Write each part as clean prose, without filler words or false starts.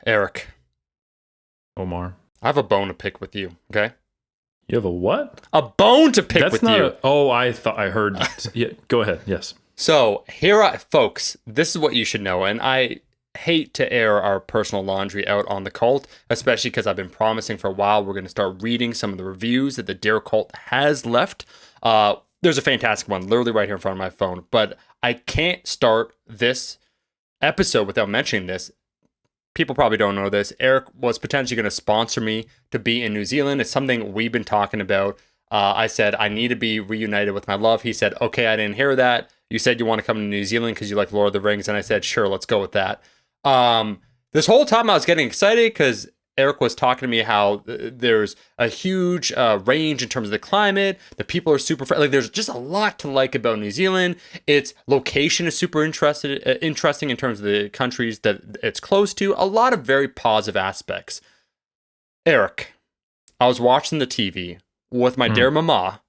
Eric, Omar. I have a bone to pick with you, okay? You have a what? A bone to pick That's with not you. I thought I heard. Yeah, go ahead. Yes. So, folks, this is what you should know, and I hate to air our personal laundry out on the cult, especially because I've been promising for a while we're going to start reading some of the reviews that the Dare Cult has left. There's a fantastic one literally right here in front of my phone, but I can't start this episode without mentioning this. People probably don't know this. Eric was potentially going to sponsor me to be in New Zealand. It's something we've been talking about. I said, I need to be reunited with my love. He said, okay, I didn't hear that. You said you want to come to New Zealand because you like Lord of the Rings. And I said, sure, let's go with that. This whole time I was getting excited because Eric was talking to me how there's a huge range in terms of the climate. The people are super friendly. Like, there's just a lot to like about New Zealand. Its location is super interesting in terms of the countries that it's close to. A lot of very positive aspects. Eric, I was watching the TV with my dear mama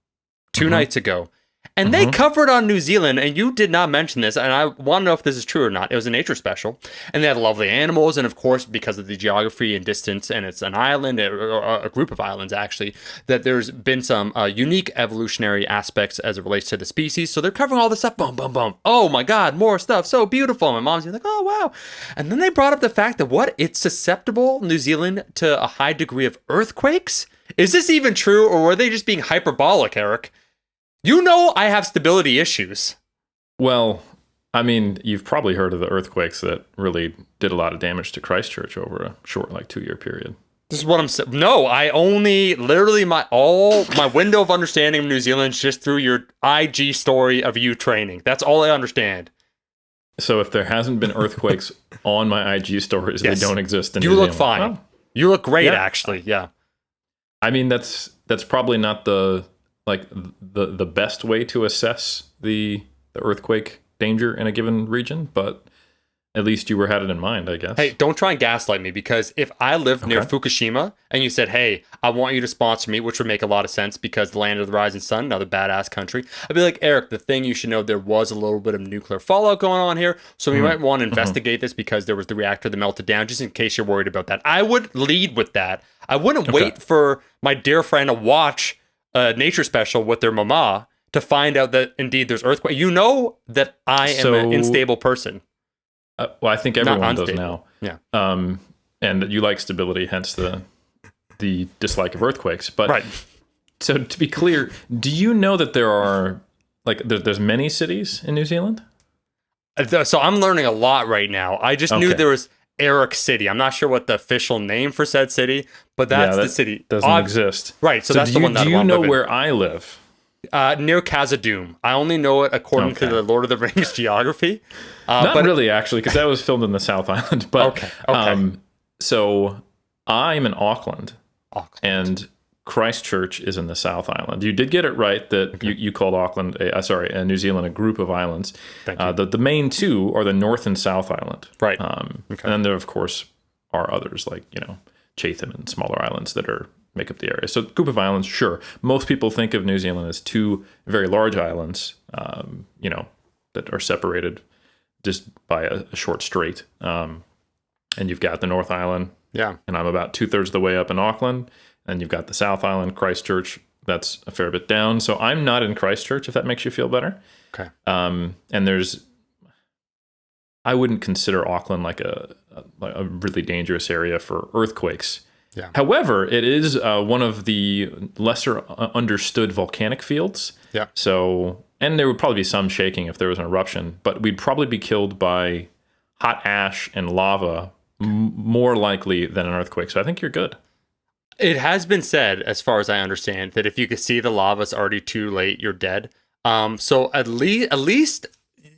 2 nights ago, and they covered on New Zealand, and you did not mention this, and I want to know if this is true or not. It was a nature special, and they had lovely animals, and of course, because of the geography and distance, and it's an island, or a group of islands actually, that there's been some unique evolutionary aspects as it relates to the species, so they're covering all this stuff, boom, boom, boom. Oh my God, more stuff, so beautiful. My mom's like, oh wow. And then they brought up the fact that it's susceptible, New Zealand, to a high degree of earthquakes? Is this even true, or were they just being hyperbolic, Eric? You know I have stability issues. Well, I mean, you've probably heard of the earthquakes that really did a lot of damage to Christchurch over a short, 2-year period. This is what I'm saying. No, I only literally my window of understanding of New Zealand is just through your IG story of you training. That's all I understand. So if there hasn't been earthquakes on my IG stories, Yes. They don't exist in You New look Zealand. fine. Well, You look great, Yeah. actually. Yeah. I mean, that's probably not the best way to assess the earthquake danger in a given region, but at least you had it in mind, I guess. Hey, don't try and gaslight me, because if I lived near Okay. Fukushima and you said, hey, I want you to sponsor me, which would make a lot of sense because the land of the rising sun, another badass country, I'd be like, Eric, the thing you should know, there was a little bit of nuclear fallout going on here, so we might want to investigate this because there was the reactor that melted down, just in case you're worried about that. I would lead with that. I wouldn't wait for my dear friend to watch a nature special with their mama to find out that indeed there's earthquake. You know that I am an unstable person. Well, I think everyone does unstable. now. Yeah. And you like stability, hence the dislike of earthquakes. But Right. So to be clear, do you know that there are there's many cities in New Zealand? So I'm learning a lot right now. I just knew Okay. there was Eric City. I'm not sure what the official name for said city, but that's the city. Doesn't exist. Right. So that's the one that do I you want to know live in. where I live? Near Khazad-dûm. I only know it according to Okay. the Lord of the Rings geography. Not but really, actually, because that was filmed in the South Island. But Okay. So I'm in Auckland, Auckland. and Christchurch is in the South Island. You did get it right that you called Auckland, New Zealand, a group of islands. Thank you. The main two are the North and South Island. Right. And then there, of course, are others like Chatham and smaller islands that make up the area. So group of islands, sure. Most people think of New Zealand as two very large islands, that are separated just by a short strait. And you've got the North Island, Yeah. and I'm about 2/3 of the way up in Auckland. And you've got the South Island, Christchurch. That's a fair bit down. So I'm not in Christchurch, if that makes you feel better. Okay. And I wouldn't consider Auckland like a really dangerous area for earthquakes. Yeah. However, it is one of the lesser understood volcanic fields. Yeah. So, and there would probably be some shaking if there was an eruption, but we'd probably be killed by hot ash and lava more likely than an earthquake. So I think you're good. It has been said, as far as I understand, that if you could see the lava, it's already too late. You're dead. So at least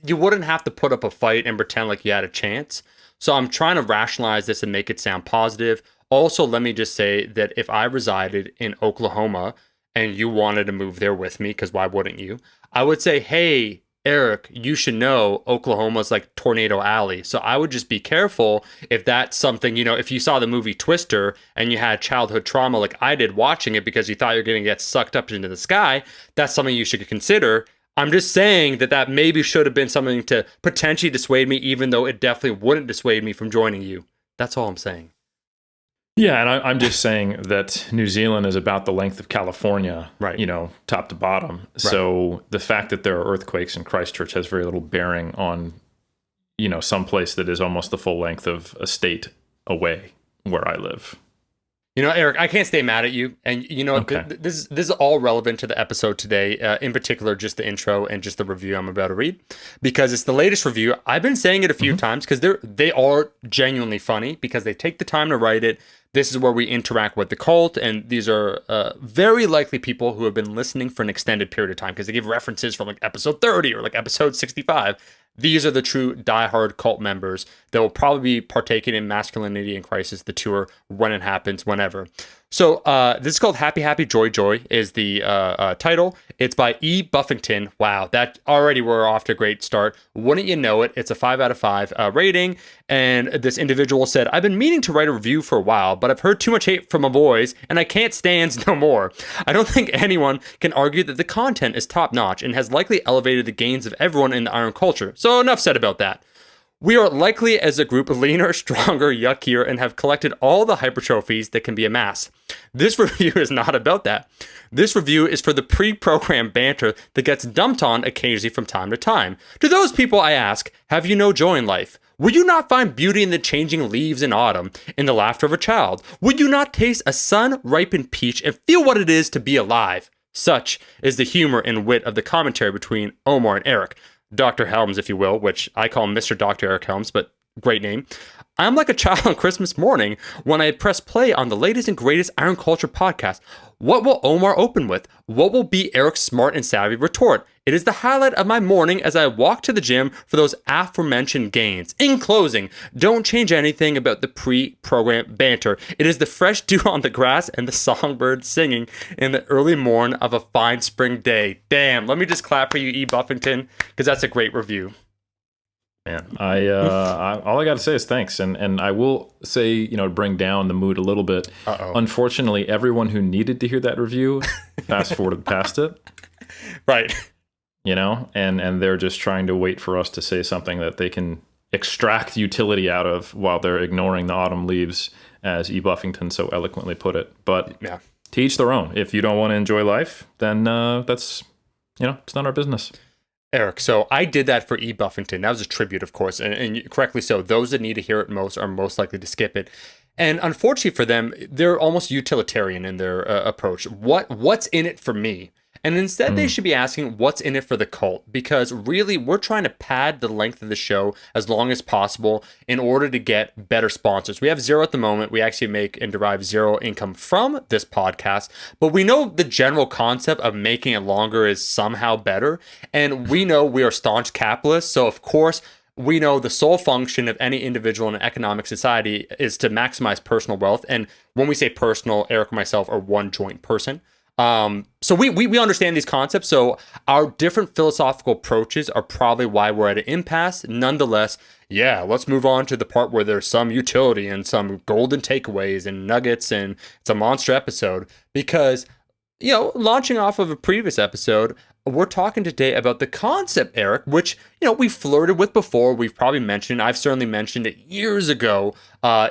you wouldn't have to put up a fight and pretend like you had a chance. So I'm trying to rationalize this and make it sound positive. Also, let me just say that if I resided in Oklahoma and you wanted to move there with me, because why wouldn't you? I would say, hey, Eric, you should know Oklahoma's like Tornado Alley. So I would just be careful if that's something, if you saw the movie Twister and you had childhood trauma like I did watching it because you thought you're going to get sucked up into the sky, that's something you should consider. I'm just saying that maybe should have been something to potentially dissuade me, even though it definitely wouldn't dissuade me from joining you. That's all I'm saying. Yeah, and I'm just saying that New Zealand is about the length of California, Right. you know, top to bottom. So the fact that there are earthquakes in Christchurch has very little bearing on, you know, some place that is almost the full length of a state away where I live. You know, Eric, I can't stay mad at you. And you know, Okay. this is all relevant to the episode today, in particular, just the intro and just the review I'm about to read, because it's the latest review. I've been saying it a few times because they are genuinely funny because they take the time to write it. This is where we interact with the cult, and these are very likely people who have been listening for an extended period of time because they give references from like episode 30 or like episode 65. These are the true diehard cult members that will probably be partaking in Masculinity in Crisis, the tour, when it happens, whenever. So this is called Happy Happy Joy Joy is the title. It's by E. Buffington. Wow, that already we're off to a great start. Wouldn't you know it? It's a 5 out of 5 rating. And this individual said, I've been meaning to write a review for a while, but I've heard too much hate from my boys, and I can't stand no more. I don't think anyone can argue that the content is top notch and has likely elevated the gains of everyone in the iron culture. So enough said about that. We are likely as a group leaner, stronger, yuckier, and have collected all the hypertrophies that can be amassed. This review is not about that. This review is for the pre-programmed banter that gets dumped on occasionally from time to time. To those people I ask, have you no joy in life? Would you not find beauty in the changing leaves in autumn, in the laughter of a child? Would you not taste a sun-ripened peach and feel what it is to be alive? Such is the humor and wit of the commentary between Omar and Eric. Dr. Helms, if you will, which I call Mr. Dr. Eric Helms, but great name. I'm like a child on Christmas morning when I press play on the latest and greatest Iron Culture podcast. What will Omar open with? What will be Eric's smart and savvy retort? It is the highlight of my morning as I walk to the gym for those aforementioned gains. In closing, don't change anything about the pre-program banter. It is the fresh dew on the grass and the songbird singing in the early morn of a fine spring day. Damn, let me just clap for you, E. Buffington, because that's a great review. Man, all I got to say is thanks, and I will say, you know, to bring down the mood a little bit. Unfortunately, everyone who needed to hear that review fast forwarded past it. Right. You know, and they're just trying to wait for us to say something that they can extract utility out of while they're ignoring the autumn leaves, as E. Buffington so eloquently put it. But Yeah. to each their own. If you don't want to enjoy life, then that's, you know, it's not our business. Eric, so I did that for E. Buffington. That was a tribute, of course, and correctly so. Those that need to hear it most are most likely to skip it. And unfortunately for them, they're almost utilitarian in their approach. What's in it for me? And instead, they should be asking, what's in it for the cult? Because really, we're trying to pad the length of the show as long as possible in order to get better sponsors. We have zero at the moment. We actually make and derive zero income from this podcast. But we know the general concept of making it longer is somehow better. And we know we are staunch capitalists. So, of course, we know the sole function of any individual in an economic society is to maximize personal wealth. And when we say personal, Eric and myself are one joint person. So we understand these concepts. So our different philosophical approaches are probably why we're at an impasse. Nonetheless, yeah, let's move on to the part where there's some utility and some golden takeaways and nuggets, and it's a monster episode because, you know, launching off of a previous episode, we're talking today about the concept, Eric, which, you know, we flirted with before. We've probably mentioned, I've certainly mentioned it years ago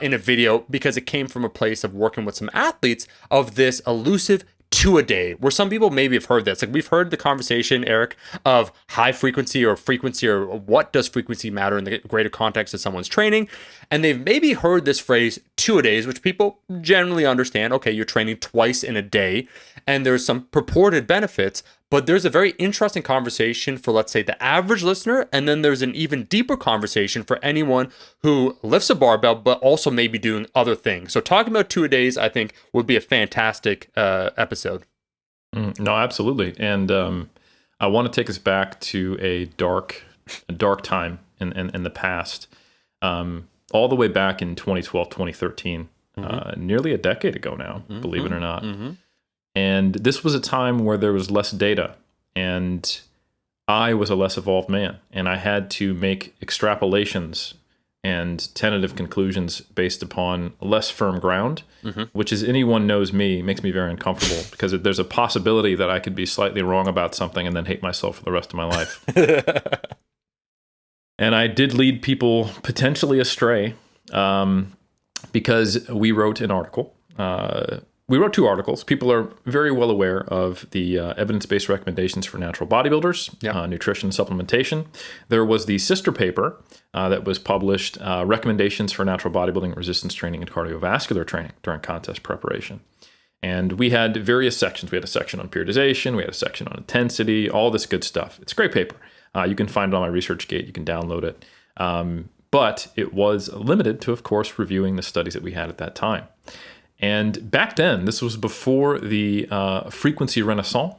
in a video because it came from a place of working with some athletes of this elusive two-a-day, where some people maybe have heard this. Like, we've heard the conversation, Eric, of high frequency or what does frequency matter in the greater context of someone's training. And they've maybe heard this phrase two-a-days, which people generally understand. Okay, you're training twice in a day, and there's some purported benefits. But there's a very interesting conversation for, let's say, the average listener. And then there's an even deeper conversation for anyone who lifts a barbell, but also maybe doing other things. So talking about two-a-days, I think, would be a fantastic episode. No, absolutely. And I want to take us back to a dark time in the past, all the way back in 2012, 2013, nearly a decade ago now, believe it or not. And this was a time where there was less data, and I was a less evolved man, and I had to make extrapolations and tentative conclusions based upon less firm ground, which, as anyone knows me, makes me very uncomfortable because there's a possibility that I could be slightly wrong about something and then hate myself for the rest of my life. And I did lead people potentially astray. because we wrote an article. We wrote 2 articles. People are very well aware of the evidence-based recommendations for natural bodybuilders, nutrition, supplementation. There was the sister paper that was published, recommendations for natural bodybuilding, resistance training, and cardiovascular training during contest preparation. And we had various sections. We had a section on periodization. We had a section on intensity, all this good stuff. It's a great paper. You can find it on my ResearchGate. You can download it. But it was limited to, of course, reviewing the studies that we had at that time. And back then, this was before the frequency renaissance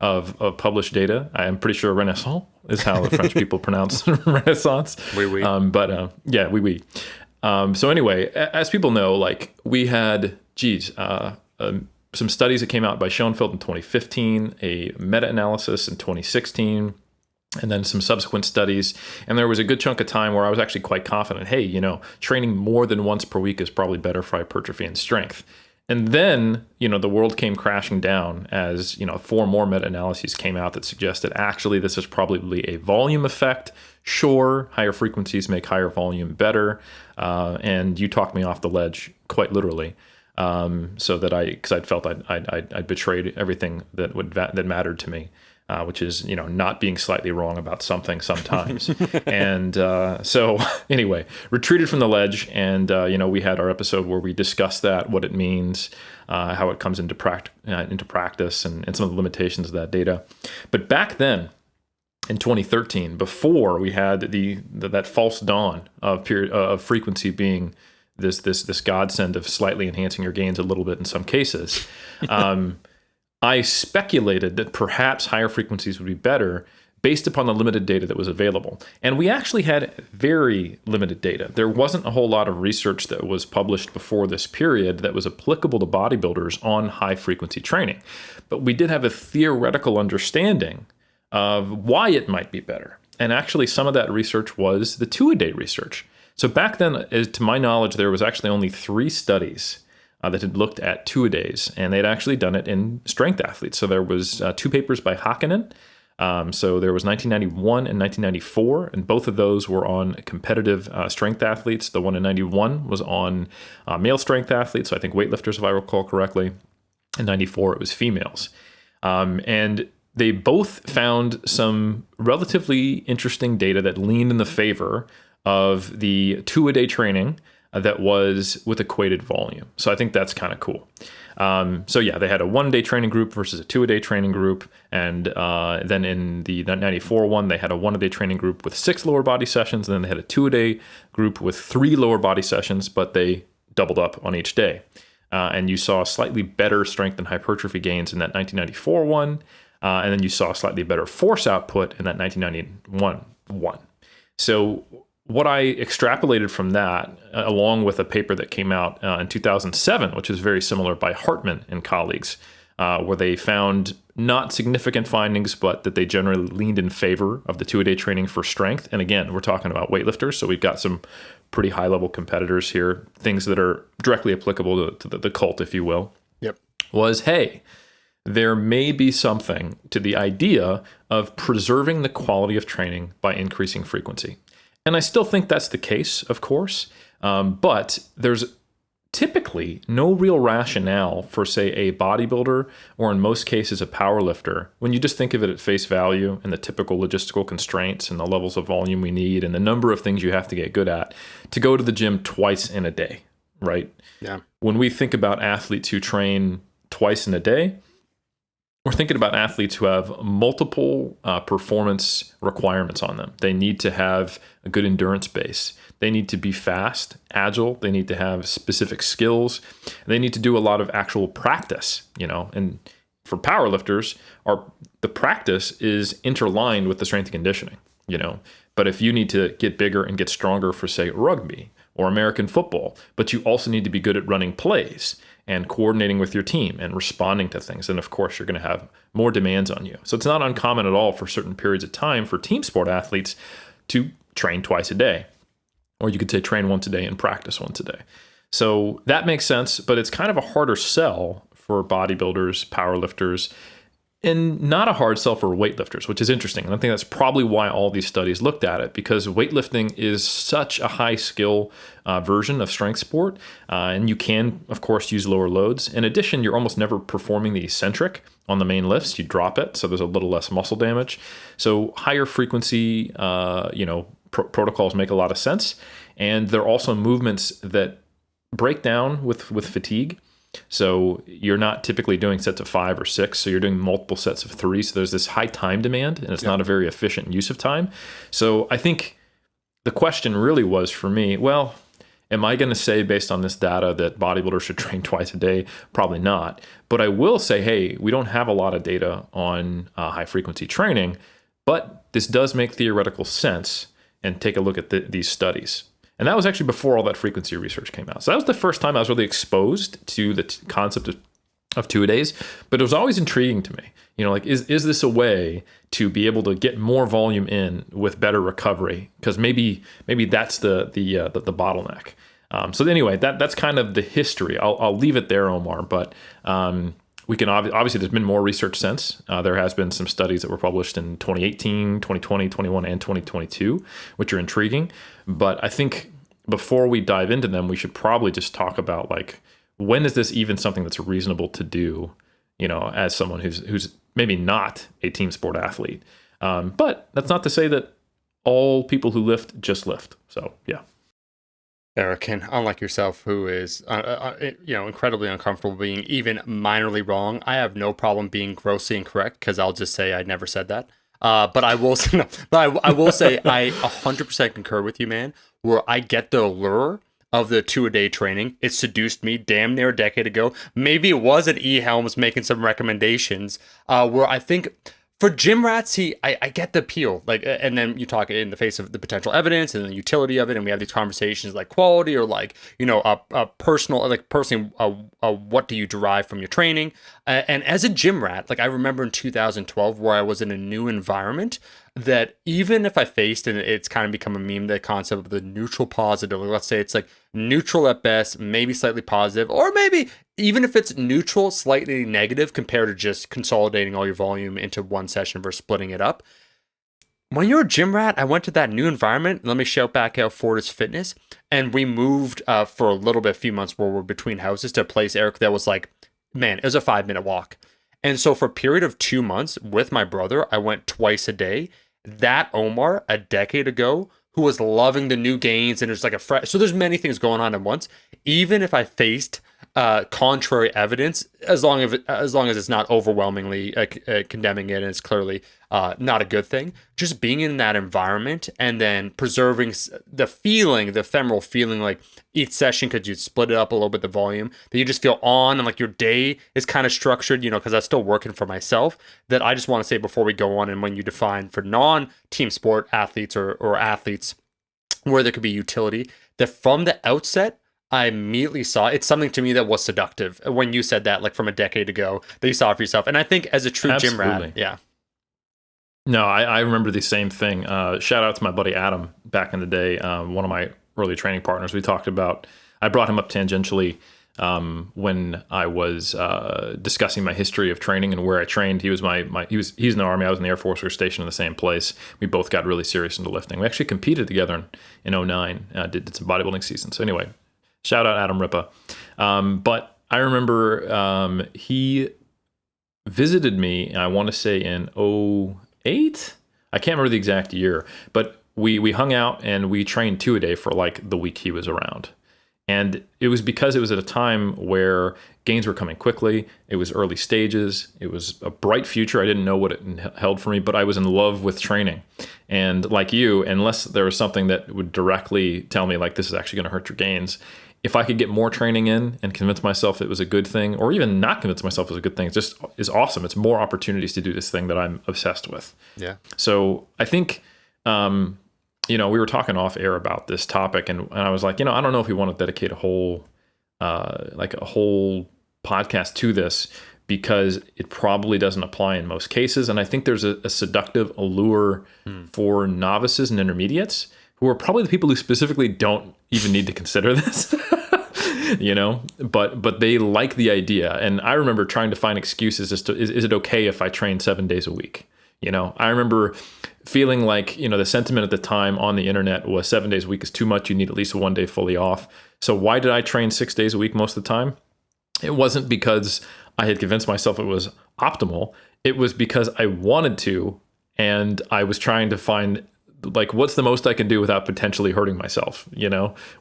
of published data. I am pretty sure renaissance is how the French people pronounce renaissance. Oui, oui. Yeah, oui, oui. So anyway, as people know, like we had, some studies that came out by Schoenfeld in 2015, a meta-analysis in 2016, and then some subsequent studies. And there was a good chunk of time where I was actually quite confident, hey, training more than once per week is probably better for hypertrophy and strength. And then, the world came crashing down as, 4 more meta-analyses came out that suggested actually this is probably a volume effect. Sure, higher frequencies make higher volume better. And you talked me off the ledge quite literally. So that because I felt I'd betrayed everything that mattered to me. Which is, not being slightly wrong about something sometimes. And so anyway, retreated from the ledge. And, we had our episode where we discussed that, what it means, how it comes into practice and some of the limitations of that data. But back then, in 2013, before we had that false dawn of frequency being this godsend of slightly enhancing your gains a little bit in some cases, I speculated that perhaps higher frequencies would be better based upon the limited data that was available. And we actually had very limited data. There wasn't a whole lot of research that was published before this period that was applicable to bodybuilders on high frequency training. But we did have a theoretical understanding of why it might be better. And actually some of that research was the 2-a-day research. So back then, to my knowledge, there was actually only 3 studies that had looked at 2-a-days, and they'd actually done it in strength athletes. So there was 2 papers by Hakkinen. So there was 1991 and 1994, and both of those were on competitive strength athletes. The one in 91 was on male strength athletes, so I think weightlifters, if I recall correctly. In 94, it was females. And they both found some relatively interesting data that leaned in the favor of the 2-a-day training that was with equated volume. So I think that's kind of cool. So yeah, they had a 1-day training group versus a 2-a-day training group. And then in the 94 one, they had a 1-a-day training group with 6 lower body sessions. And then they had a 2-a-day group with 3 lower body sessions, but they doubled up on each day. And you saw slightly better strength and hypertrophy gains in that 1994 one. And then you saw slightly better force output in that 1991 one. So what I extrapolated from that, along with a paper that came out in 2007, which is very similar by Hartman and colleagues, where they found not significant findings, but that they generally leaned in favor of the 2-a-day training for strength. And again, we're talking about weightlifters, so we've got some pretty high-level competitors here, things that are directly applicable to the cult, if you will. Yep. Was, hey, there may be something to the idea of preserving the quality of training by increasing frequency. And I still think that's the case, of course, but there's typically no real rationale for, say, a bodybuilder or in most cases a powerlifter, when you just think of it at face value and the typical logistical constraints and the levels of volume we need and the number of things you have to get good at, to go to the gym twice in a day, right? Yeah. When we think about athletes who train twice in a day, we're thinking about athletes who have multiple performance requirements on them. They need to have a good endurance base. They need to be fast, agile. They need to have specific skills. They need to do a lot of actual practice, And for powerlifters, the practice is interlined with the strength and conditioning, But if you need to get bigger and get stronger for, say, rugby or American football, but you also need to be good at running plays and coordinating with your team and responding to things, then of course you're going to have more demands on you. So it's not uncommon at all for certain periods of time for team sport athletes to train twice a day. Or you could say train once a day and practice once a day. So that makes sense, but it's kind of a harder sell for bodybuilders, powerlifters, and not a hard sell for weightlifters, which is interesting. And I think that's probably why all these studies looked at it, because weightlifting is such a high skill version of strength sport. And you can, of course, use lower loads. In addition, you're almost never performing the eccentric on the main lifts. You drop it, so there's a little less muscle damage. So higher frequency, protocols make a lot of sense. And they're also movements that break down with fatigue. So you're not typically doing sets of 5 or 6, so you're doing multiple sets of 3. So there's this high time demand, and it's not a very efficient use of time. So I think the question really was for me, well, am I going to say based on this data that bodybuilders should train twice a day? Probably not. But I will say, hey, we don't have a lot of data on high frequency training, but this does make theoretical sense, and take a look at these studies. And that was actually before all that frequency research came out. So that was the first time I was really exposed to the concept of 2-a-days, but it was always intriguing to me. Like, is this a way to be able to get more volume in with better recovery? Because maybe that's the bottleneck. So anyway, that's kind of the history. I'll leave it there, Omar, but we can obviously, there's been more research since. There has been some studies that were published in 2018, 2020, 21, and 2022, which are intriguing. But I think before we dive into them, we should probably just talk about, like, when is this even something that's reasonable to do, as someone who's maybe not a team sport athlete. But that's not to say that all people who lift just lift. So, yeah. Eric, and unlike yourself, who is incredibly uncomfortable being even minorly wrong, I have no problem being grossly incorrect, because I'll just say I never said that. But I will say, I will say I 100% concur with you, man. Where I get the allure of the 2-a-day training. It seduced me damn near a decade ago. Maybe it was an E. Helms making some recommendations. Where I think, for gym rats, I get the appeal, like, and then you talk in the face of the potential evidence and the utility of it, and we have these conversations like quality, or like, personal, like, personally, what do you derive from your training? And as a gym rat, like, I remember in 2012 where I was in a new environment, that even if I faced, and it's kind of become a meme, the concept of the neutral positive, like, let's say it's like neutral at best, maybe slightly positive, or maybe even if it's neutral, slightly negative compared to just consolidating all your volume into one session versus splitting it up. When you're a gym rat, I went to that new environment. Let me shout back out Fortis Fitness. And we moved for a little bit, a few months where we're between houses, to a place, Eric, that was like, man, it was a 5-minute walk. And so for a period of 2 months with my brother, I went twice a day. That Omar, a decade ago, who was loving the new gains, and there's like so there's many things going on at once. Even if I faced contrary evidence, as long as it's not overwhelmingly condemning it, and it's clearly not a good thing, just being in that environment and then preserving the feeling, the ephemeral feeling, like each session, because you split it up a little bit, the volume, that you just feel on, and like your day is kind of structured, because I'm still working for myself. That I just want to say before we go on, and when you define for non-team sport athletes or athletes where there could be utility, that from the outset, I immediately saw it's something to me that was seductive when you said that, like from a decade ago, that you saw it for yourself. And I think as a true gym rat, yeah. No, I remember the same thing. Shout out to my buddy Adam back in the day, one of my early training partners. I brought him up tangentially when I was discussing my history of training and where I trained. He's in the Army. I was in the Air Force. We were stationed in the same place. We both got really serious into lifting. We actually competed together in 2009. Did some bodybuilding season. So anyway, shout out Adam Ripa. But I remember he visited me, I want to say in 2008. I can't remember the exact year, but we hung out and we trained 2-a-day for like the week he was around. And it was because it was at a time where gains were coming quickly. It was early stages. It was a bright future. I didn't know what it held for me, but I was in love with training. And like you, unless there was something that would directly tell me like, this is actually going to hurt your gains, if I could get more training in and convince myself it was a good thing, or even not convince myself it was a good thing, it just is awesome. It's more opportunities to do this thing that I'm obsessed with. Yeah. So I think, we were talking off air about this topic, and I was like, I don't know if we want to dedicate a whole podcast to this, because it probably doesn't apply in most cases. And I think there's a seductive allure for novices and intermediates, who are probably the people who specifically don't even need to consider this. but they like the idea. And I remember trying to find excuses as to, is it okay if I train 7 days a week? I remember feeling like, the sentiment at the time on the internet was 7 days a week is too much. You need at least one day fully off. So why did I train 6 days a week most of the time? It wasn't because I had convinced myself it was optimal. It was because I wanted to, and I was trying to find like what's the most I can do without potentially hurting myself,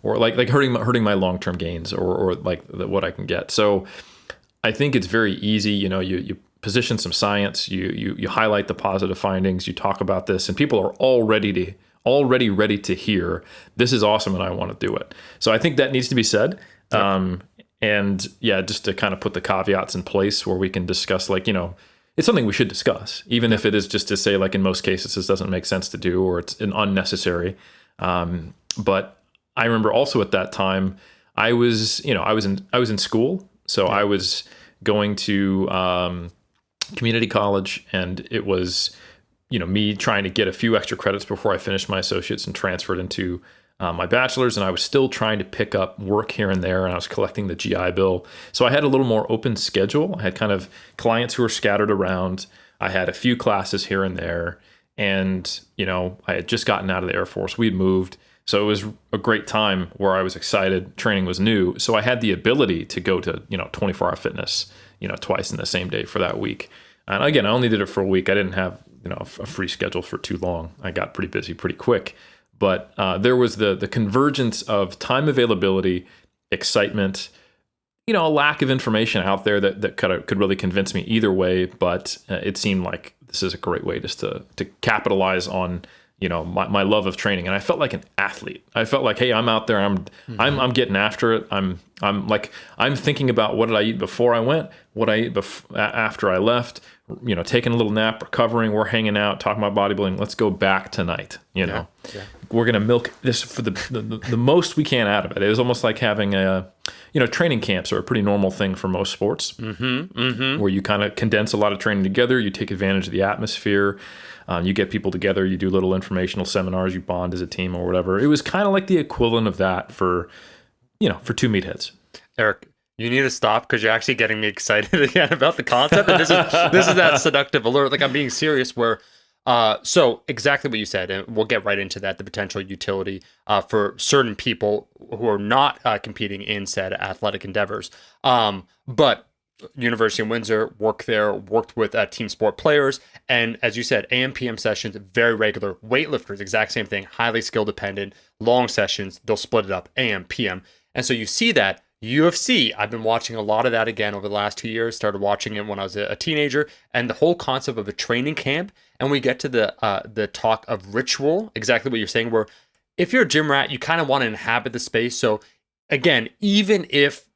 or like hurting my long-term gains, or like what I can get. So I think it's very easy, you position some science, you highlight the positive findings, you talk about this, and people are already ready to hear this is awesome and I want to do it. So I think that needs to be said. Yep. And yeah, just to kind of put the caveats in place where we can discuss, like, it's something we should discuss, even if it is just to say, like, in most cases, this doesn't make sense to do, or it's an unnecessary. But I remember also at that time, I was in school. So I was going to community college, and it was, me trying to get a few extra credits before I finished my associates and transferred into my bachelor's, and I was still trying to pick up work here and there, and I was collecting the GI Bill. So I had a little more open schedule. I had kind of clients who were scattered around. I had a few classes here and there, and, I had just gotten out of the Air Force. We'd moved. So it was a great time where I was excited. Training was new. So I had the ability to go to, 24-hour fitness, twice in the same day for that week. And again, I only did it for a week. I didn't have, a free schedule for too long. I got pretty busy pretty quick. But there was the convergence of time availability, excitement, a lack of information out there that could really convince me either way. But it seemed like this is a great way just to capitalize on, my love of training. And I felt like an athlete. I felt like, hey, I'm out there. I'm getting after it. I'm thinking about what did I eat before I went, what I ate after I left. Taking a little nap, recovering, we're hanging out, talking about bodybuilding. Let's go back tonight. Yeah. We're gonna milk this for the most we can out of it. It was almost like having training camps are a pretty normal thing for most sports, where you kind of condense a lot of training together. You take advantage of the atmosphere. You get people together. You do little informational seminars. You bond as a team or whatever. It was kind of like the equivalent of that for two meatheads. Eric, you need to stop, because you're actually getting me excited again about the concept. And this is that seductive alert. Like, I'm being serious. Where, so exactly what you said, and we'll get right into that. The potential utility for certain people who are not competing in said athletic endeavors. But University of Windsor, worked with team sport players, and as you said, AM PM sessions, very regular. Weightlifters, exact same thing, highly skill dependent, long sessions. They'll split it up, AM PM, and so you see that. UFC, I've been watching a lot of that again over the last 2 years. Started watching it when I was a teenager, and the whole concept of a training camp. And we get to the talk of ritual, exactly what you're saying, where if you're a gym rat, you kind of want to inhabit the space. So again, even if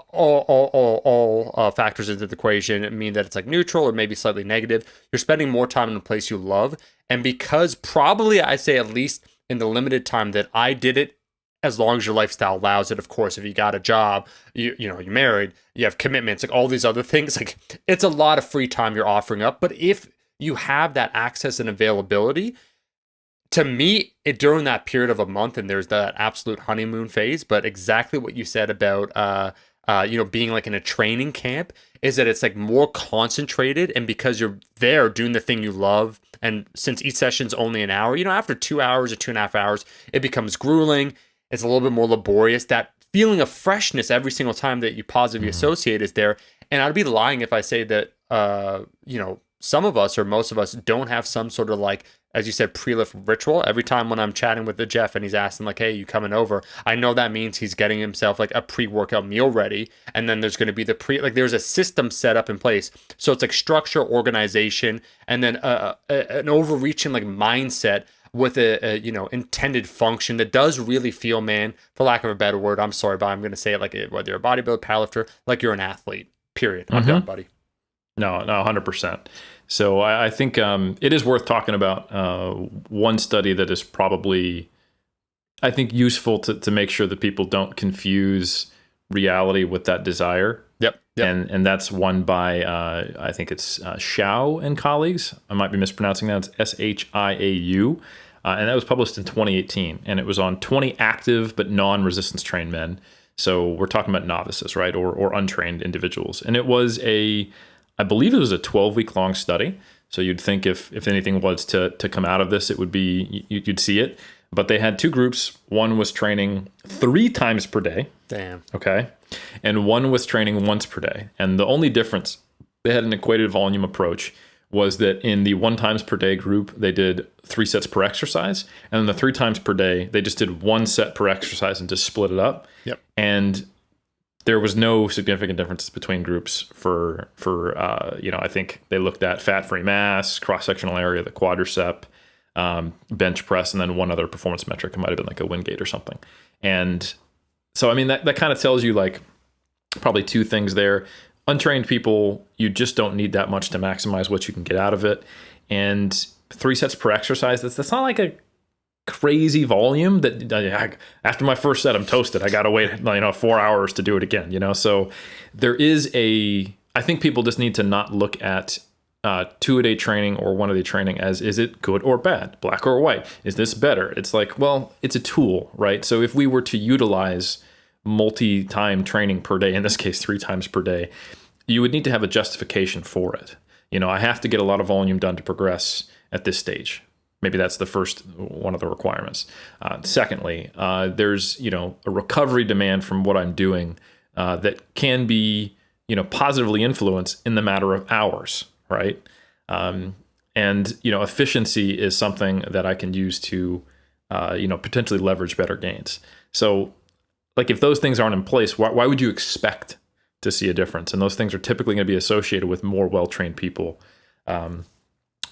all factors into the equation mean that it's like neutral or maybe slightly negative, you're spending more time in a place you love. And because probably, I say, at least in the limited time that I did it, as long as your lifestyle allows it, of course. If you got a job, you're married, you have commitments, like all these other things, like it's a lot of free time you're offering up. But if you have that access and availability, to me, during that period of a month, and there's that absolute honeymoon phase, but exactly what you said about being like in a training camp, is that it's like more concentrated, and because you're there doing the thing you love, and since each session's only an hour, after 2 hours or 2.5 hours, it becomes grueling. It's a little bit more laborious. That feeling of freshness every single time that you positively associate is there. And I'd be lying if I say that, some of us or most of us don't have some sort of, like, as you said, pre-lift ritual. Every time when I'm chatting with the Jeff and he's asking, like, hey, you coming over? I know that means he's getting himself like a pre-workout meal ready. And then there's going to be there's a system set up in place. So it's like structure, organization, and then an overreaching like mindset with a intended function that does really feel, man, for lack of a better word, I'm sorry, but I'm going to say it like it, whether you're a bodybuilder, powerlifter, like you're an athlete, period. I'm done, buddy. No, 100%. So I think it is worth talking about one study that is probably, I think, useful to make sure that people don't confuse reality with that desire. Yep. And that's one by, I think it's Shao and colleagues. I might be mispronouncing that. It's SHIAU. And that was published in 2018. And it was on 20 active but non-resistance trained men. So we're talking about novices, right, or untrained individuals. And it was I believe it was a 12-week long study. So you'd think if anything was to come out of this, it would be you'd see it. But they had two groups. One was training 3 times per day. Damn. Okay. And one was training once per day. And the only difference, they had an equated volume approach, was that in the 1 times per day group, they did 3 sets per exercise. And then the 3 times per day, they just did 1 set per exercise and just split it up. Yep. And there was no significant differences between groups for I think they looked at fat-free mass, cross-sectional area, the quadricep, bench press, and then one other performance metric. It might have been like a Wingate or something. And so, I mean, that kind of tells you like probably 2 things there. Untrained people, you just don't need that much to maximize what you can get out of it. And 3 sets per exercise, that's not like a crazy volume that after my first set, I'm toasted. I got to wait 4 hours to do it again, So there is I think people just need to not look at 2-a-day training or 1-a-day training as, is it good or bad, black or white? Is this better? It's like, well, it's a tool, right? So if we were to utilize multi-time training per day, in this case, 3 times per day, you would need to have a justification for it. I have to get a lot of volume done to progress at this stage. Maybe that's the first one of the requirements. Secondly, there's a recovery demand from what I'm doing that can be positively influenced in the matter of hours, right? And efficiency is something that I can use to potentially leverage better gains. So, like if those things aren't in place, why would you expect to see a difference? And those things are typically going to be associated with more well-trained people.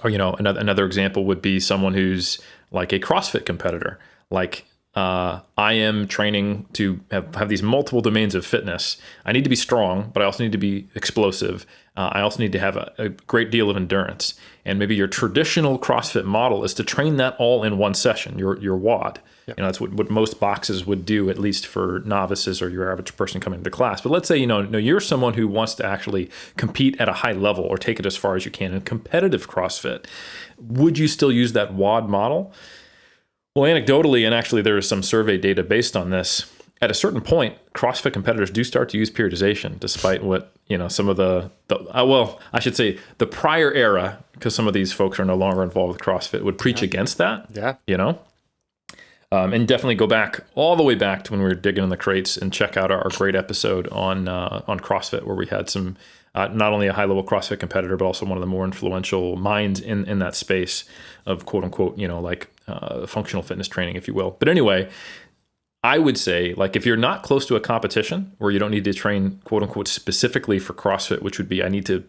Or another example would be someone who's like a CrossFit competitor. Like I am training to have these multiple domains of fitness. I need to be strong, but I also need to be explosive. I also need to have a great deal of endurance. And maybe your traditional CrossFit model is to train that all in one session, your WOD. Yep. That's what most boxes would do, at least for novices or your average person coming to class. But let's say, you're someone who wants to actually compete at a high level or take it as far as you can in competitive CrossFit. Would you still use that WOD model? Well, anecdotally, and actually there is some survey data based on this, at a certain point, CrossFit competitors do start to use periodization, despite what, some of the prior era, because some of these folks are no longer involved with CrossFit, would preach against that. Yeah. And definitely go back all the way back to when we were digging in the crates and check out our great episode on CrossFit, where we had some not only a high level CrossFit competitor, but also one of the more influential minds in that space of quote unquote, functional fitness training, if you will. But anyway, I would say, like, if you're not close to a competition where you don't need to train quote unquote specifically for CrossFit, which would be I need to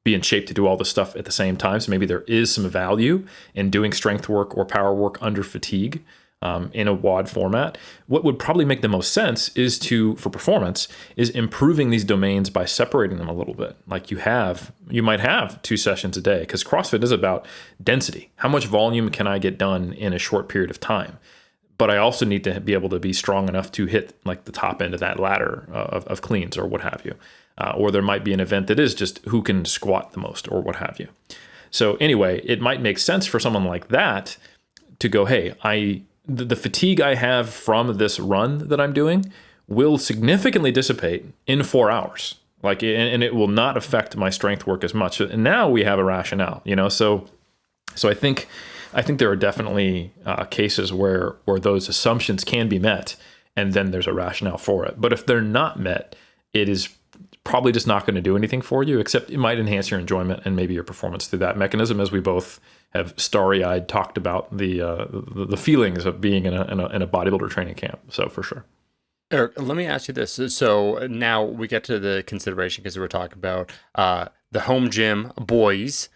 be in shape to do all this stuff at the same time. So maybe there is some value in doing strength work or power work under fatigue. In a WOD format, what would probably make the most sense is for performance, is improving these domains by separating them a little bit. Like you might have 2 sessions a day, because CrossFit is about density. How much volume can I get done in a short period of time? But I also need to be able to be strong enough to hit like the top end of that ladder of cleans or what have you. Or there might be an event that is just who can squat the most or what have you. So anyway, it might make sense for someone like that to go, hey, the fatigue I have from this run that I'm doing will significantly dissipate in 4 hours. And it will not affect my strength work as much. And now we have a rationale, So I think there are definitely cases where those assumptions can be met, and then there's a rationale for it. But if they're not met, it is probably just not going to do anything for you, except it might enhance your enjoyment and maybe your performance through that mechanism, as we both have starry-eyed talked about the feelings of being in a bodybuilder training camp. So for sure. Eric, let me ask you this. So now we get to the consideration, because we're talking about the home gym boys.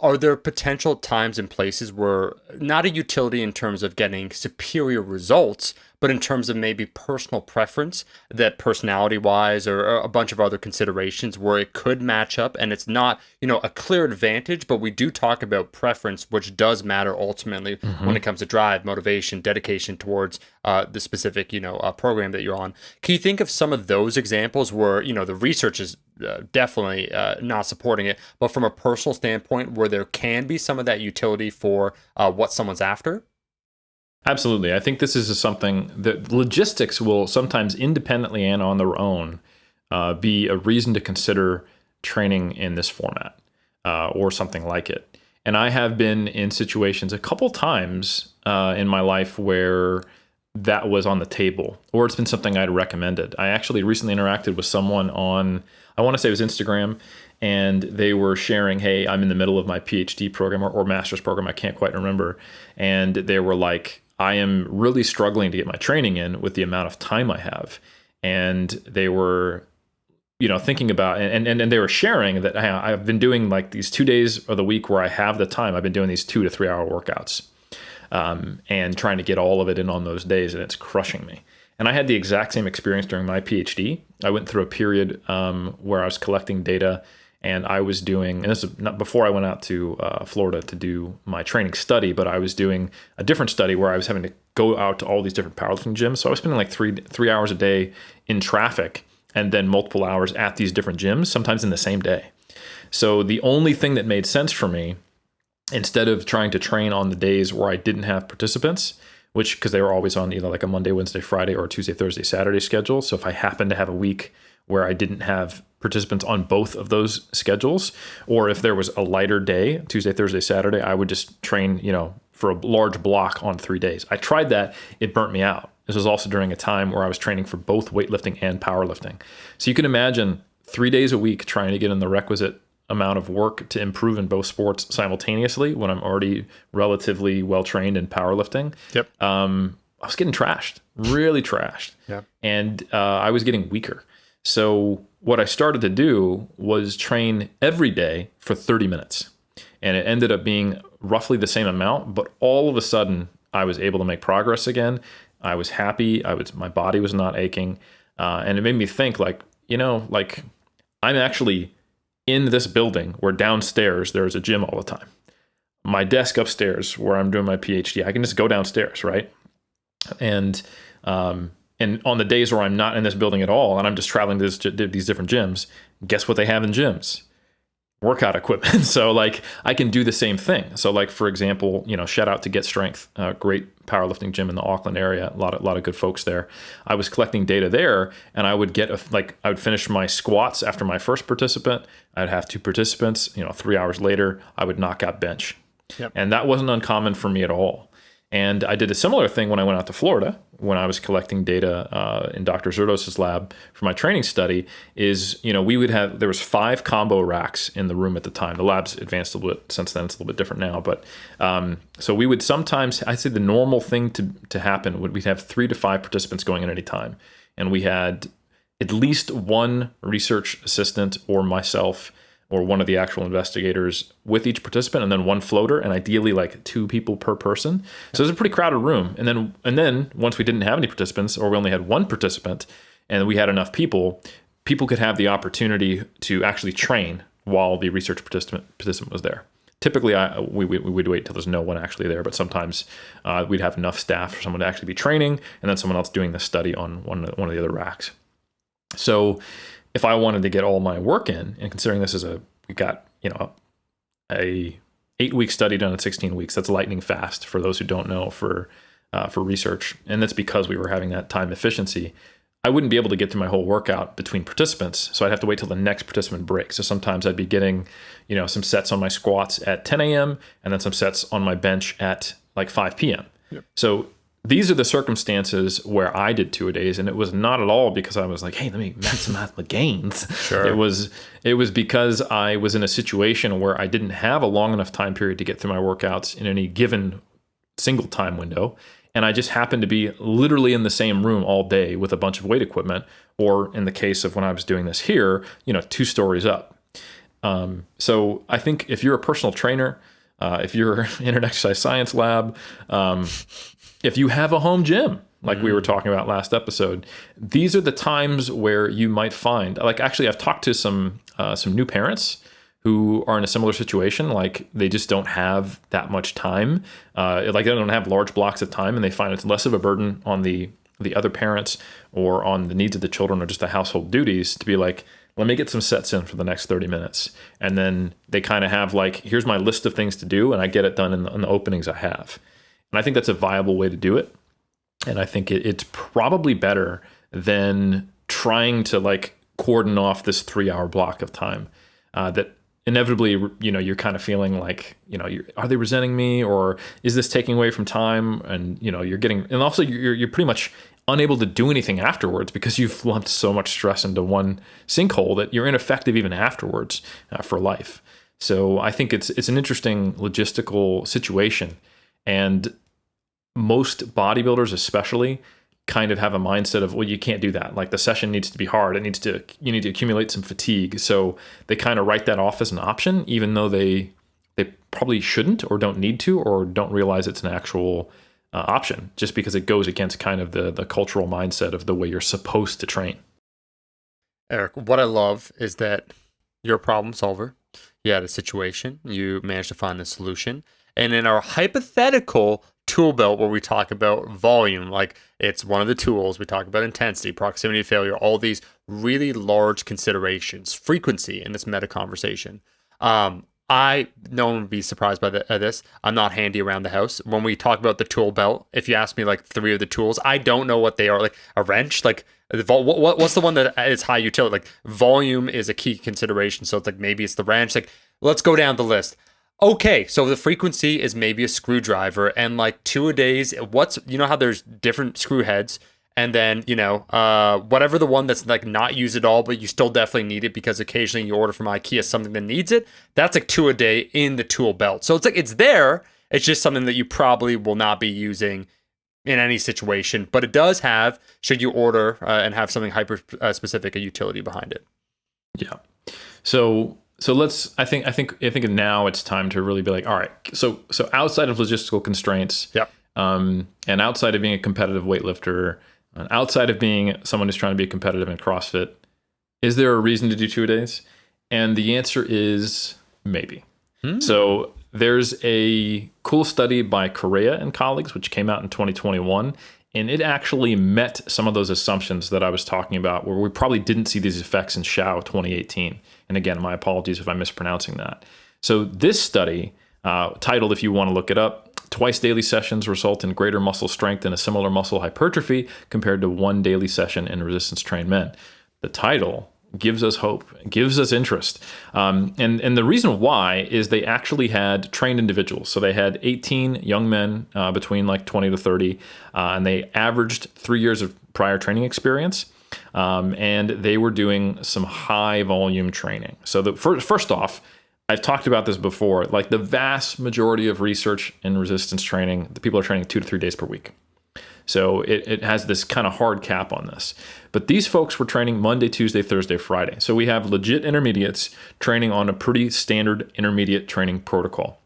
Are there potential times and places where not a utility in terms of getting superior results, but in terms of maybe personal preference, that personality-wise or a bunch of other considerations where it could match up, and it's not, a clear advantage, but we do talk about preference, which does matter ultimately when it comes to drive, motivation, dedication towards the specific, program that you're on. Can you think of some of those examples where, the research is definitely not supporting it, but from a personal standpoint, where there can be some of that utility for what someone's after? Absolutely. I think this is something that logistics will sometimes independently and on their own be a reason to consider training in this format or something like it. And I have been in situations a couple times in my life where that was on the table, or it's been something I'd recommended. I actually recently interacted with someone on, I want to say it was Instagram, and they were sharing, hey, I'm in the middle of my PhD program or master's program, I can't quite remember. And they were like, I am really struggling to get my training in with the amount of time I have. And they were, thinking about, and they were sharing that, hey, I've been doing like these 2 days of the week where I have the time. I've been doing these 2 to 3 hour workouts and trying to get all of it in on those days, and it's crushing me. And I had the exact same experience during my PhD. I went through a period where I was collecting data, and I was doing, and this is not before I went out to Florida to do my training study, but I was doing a different study where I was having to go out to all these different powerlifting gyms. So I was spending like three hours a day in traffic, and then multiple hours at these different gyms, sometimes in the same day. So the only thing that made sense for me, instead of trying to train on the days where I didn't have participants, which, because they were always on either like a Monday, Wednesday, Friday, or Tuesday, Thursday, Saturday schedule. So if I happened to have a week where I didn't have participants on both of those schedules, or if there was a lighter day, Tuesday, Thursday, Saturday, I would just train, for a large block on 3 days. I tried that. It burnt me out. This was also during a time where I was training for both weightlifting and powerlifting. So you can imagine 3 days a week trying to get in the requisite amount of work to improve in both sports simultaneously when I'm already relatively well trained in powerlifting. Yep. I was getting trashed, really trashed. Yeah. And I was getting weaker. So what I started to do was train every day for 30 minutes. And it ended up being roughly the same amount, but all of a sudden I was able to make progress again. I was happy. My body was not aching. And it made me think like I'm actually in this building where downstairs there's a gym all the time. My desk upstairs where I'm doing my PhD, I can just go downstairs, right? And on the days where I'm not in this building at all, and I'm just traveling to these different gyms, guess what they have in gyms? Workout equipment. So like I can do the same thing. So like, for example, shout out to Get Strength, great powerlifting gym in the Auckland area. A lot of good folks there. I was collecting data there, and I would get I would finish my squats after my first participant. I'd have 2 participants, 3 hours later, I would knock out bench. Yep. And that wasn't uncommon for me at all. And I did a similar thing when I went out to Florida, when I was collecting data in Dr. Zerdos' lab for my training study. There was 5 combo racks in the room at the time. The lab's advanced a little bit since then. It's a little bit different now. But so we would sometimes, I'd say the normal thing to happen would we'd have 3 to 5 participants going in at any time. And we had at least one research assistant or myself or one of the actual investigators with each participant, and then one floater, and ideally like 2 people per person. So it was a pretty crowded room. And then once we didn't have any participants, or we only had 1 participant, and we had enough people could have the opportunity to actually train while the research participant was there. Typically, we would wait till there's no one actually there, but sometimes we'd have enough staff for someone to actually be training, and then someone else doing the study on one of the other racks. So if I wanted to get all my work in, and considering this is we got a 8-week study done in 16 weeks, that's lightning fast for those who don't know for research, and that's because we were having that time efficiency. I wouldn't be able to get through my whole workout between participants, so I'd have to wait till the next participant break. So sometimes I'd be getting some sets on my squats at 10 a.m. and then some sets on my bench at like 5 p.m. Yep. So these are the circumstances where I did 2-a-days, and it was not at all because I was like, hey, let me maximize my gains. Sure. It was because I was in a situation where I didn't have a long enough time period to get through my workouts in any given single time window. And I just happened to be literally in the same room all day with a bunch of weight equipment, or in the case of when I was doing this here, 2 stories up. So I think if you're a personal trainer, if you're in an exercise science lab, if you have a home gym, like we were talking about last episode, these are the times where you might find, like actually I've talked to some new parents who are in a similar situation. Like they just don't have that much time. Like they don't have large blocks of time, and they find it's less of a burden on the other parents or on the needs of the children or just the household duties to be like, let me get some sets in for the next 30 minutes. And then they kind of have like, here's my list of things to do, and I get it done in the openings I have. And I think that's a viable way to do it. And I think it's probably better than trying to like cordon off this 3-hour block of time that inevitably, you're kind of feeling like, are they resenting me, or is this taking away from time? And, and also you're pretty much unable to do anything afterwards because you've lumped so much stress into one sinkhole that you're ineffective even afterwards for life. So I think it's an interesting logistical situation. And most bodybuilders especially kind of have a mindset of, well, you can't do that. Like the session needs to be hard. You need to accumulate some fatigue. So they kind of write that off as an option, even though they probably shouldn't or don't need to, or don't realize it's an actual option, just because it goes against kind of the cultural mindset of the way you're supposed to train. Eric, what I love is that you're a problem solver. You had a situation, you managed to find the solution. And in our hypothetical tool belt where we talk about volume, like it's one of the tools, we talk about intensity, proximity to failure, all these really large considerations, frequency in this meta conversation. No one would be surprised by this. I'm not handy around the house. When we talk about the tool belt, if you ask me like 3 of the tools, I don't know what they are. Like a wrench, like what's the one that is high utility? Like volume is a key consideration. So it's like maybe it's the wrench. Like let's go down the list. Okay, so the frequency is maybe a screwdriver, and like 2-a-days. How there's different screw heads, and then whatever the one that's like not used at all, but you still definitely need it because occasionally you order from IKEA something that needs it. That's like 2-a-day in the tool belt. So it's like it's there. It's just something that you probably will not be using in any situation, but it does have, should you order and have something hyper specific, a utility behind it. Yeah. So I think now it's time to really be like, all right, so outside of logistical constraints, yep. And outside of being a competitive weightlifter, and outside of being someone who's trying to be competitive in CrossFit, is there a reason to do 2-a-days? And the answer is maybe. So there's a cool study by Correa and colleagues, which came out in 2021, and it actually met some of those assumptions that I was talking about, where we probably didn't see these effects in Shao 2018. And again, my apologies if I'm mispronouncing that. So this study, titled, if you want to look it up, Twice Daily Sessions Result in Greater Muscle Strength and a Similar Muscle Hypertrophy Compared to One Daily Session in Resistance Trained Men. The title gives us hope, gives us interest. And the reason why is they actually had trained individuals. So they had 18 young men between like 20 to 30, and they averaged 3 years of prior training experience. And they were doing some high volume training. So first off, I've talked about this before, like the vast majority of research in resistance training, the people are training 2 to 3 days per week. So it has this kind of hard cap on this. But these folks were training Monday, Tuesday, Thursday, Friday. So we have legit intermediates training on a pretty standard intermediate training protocol.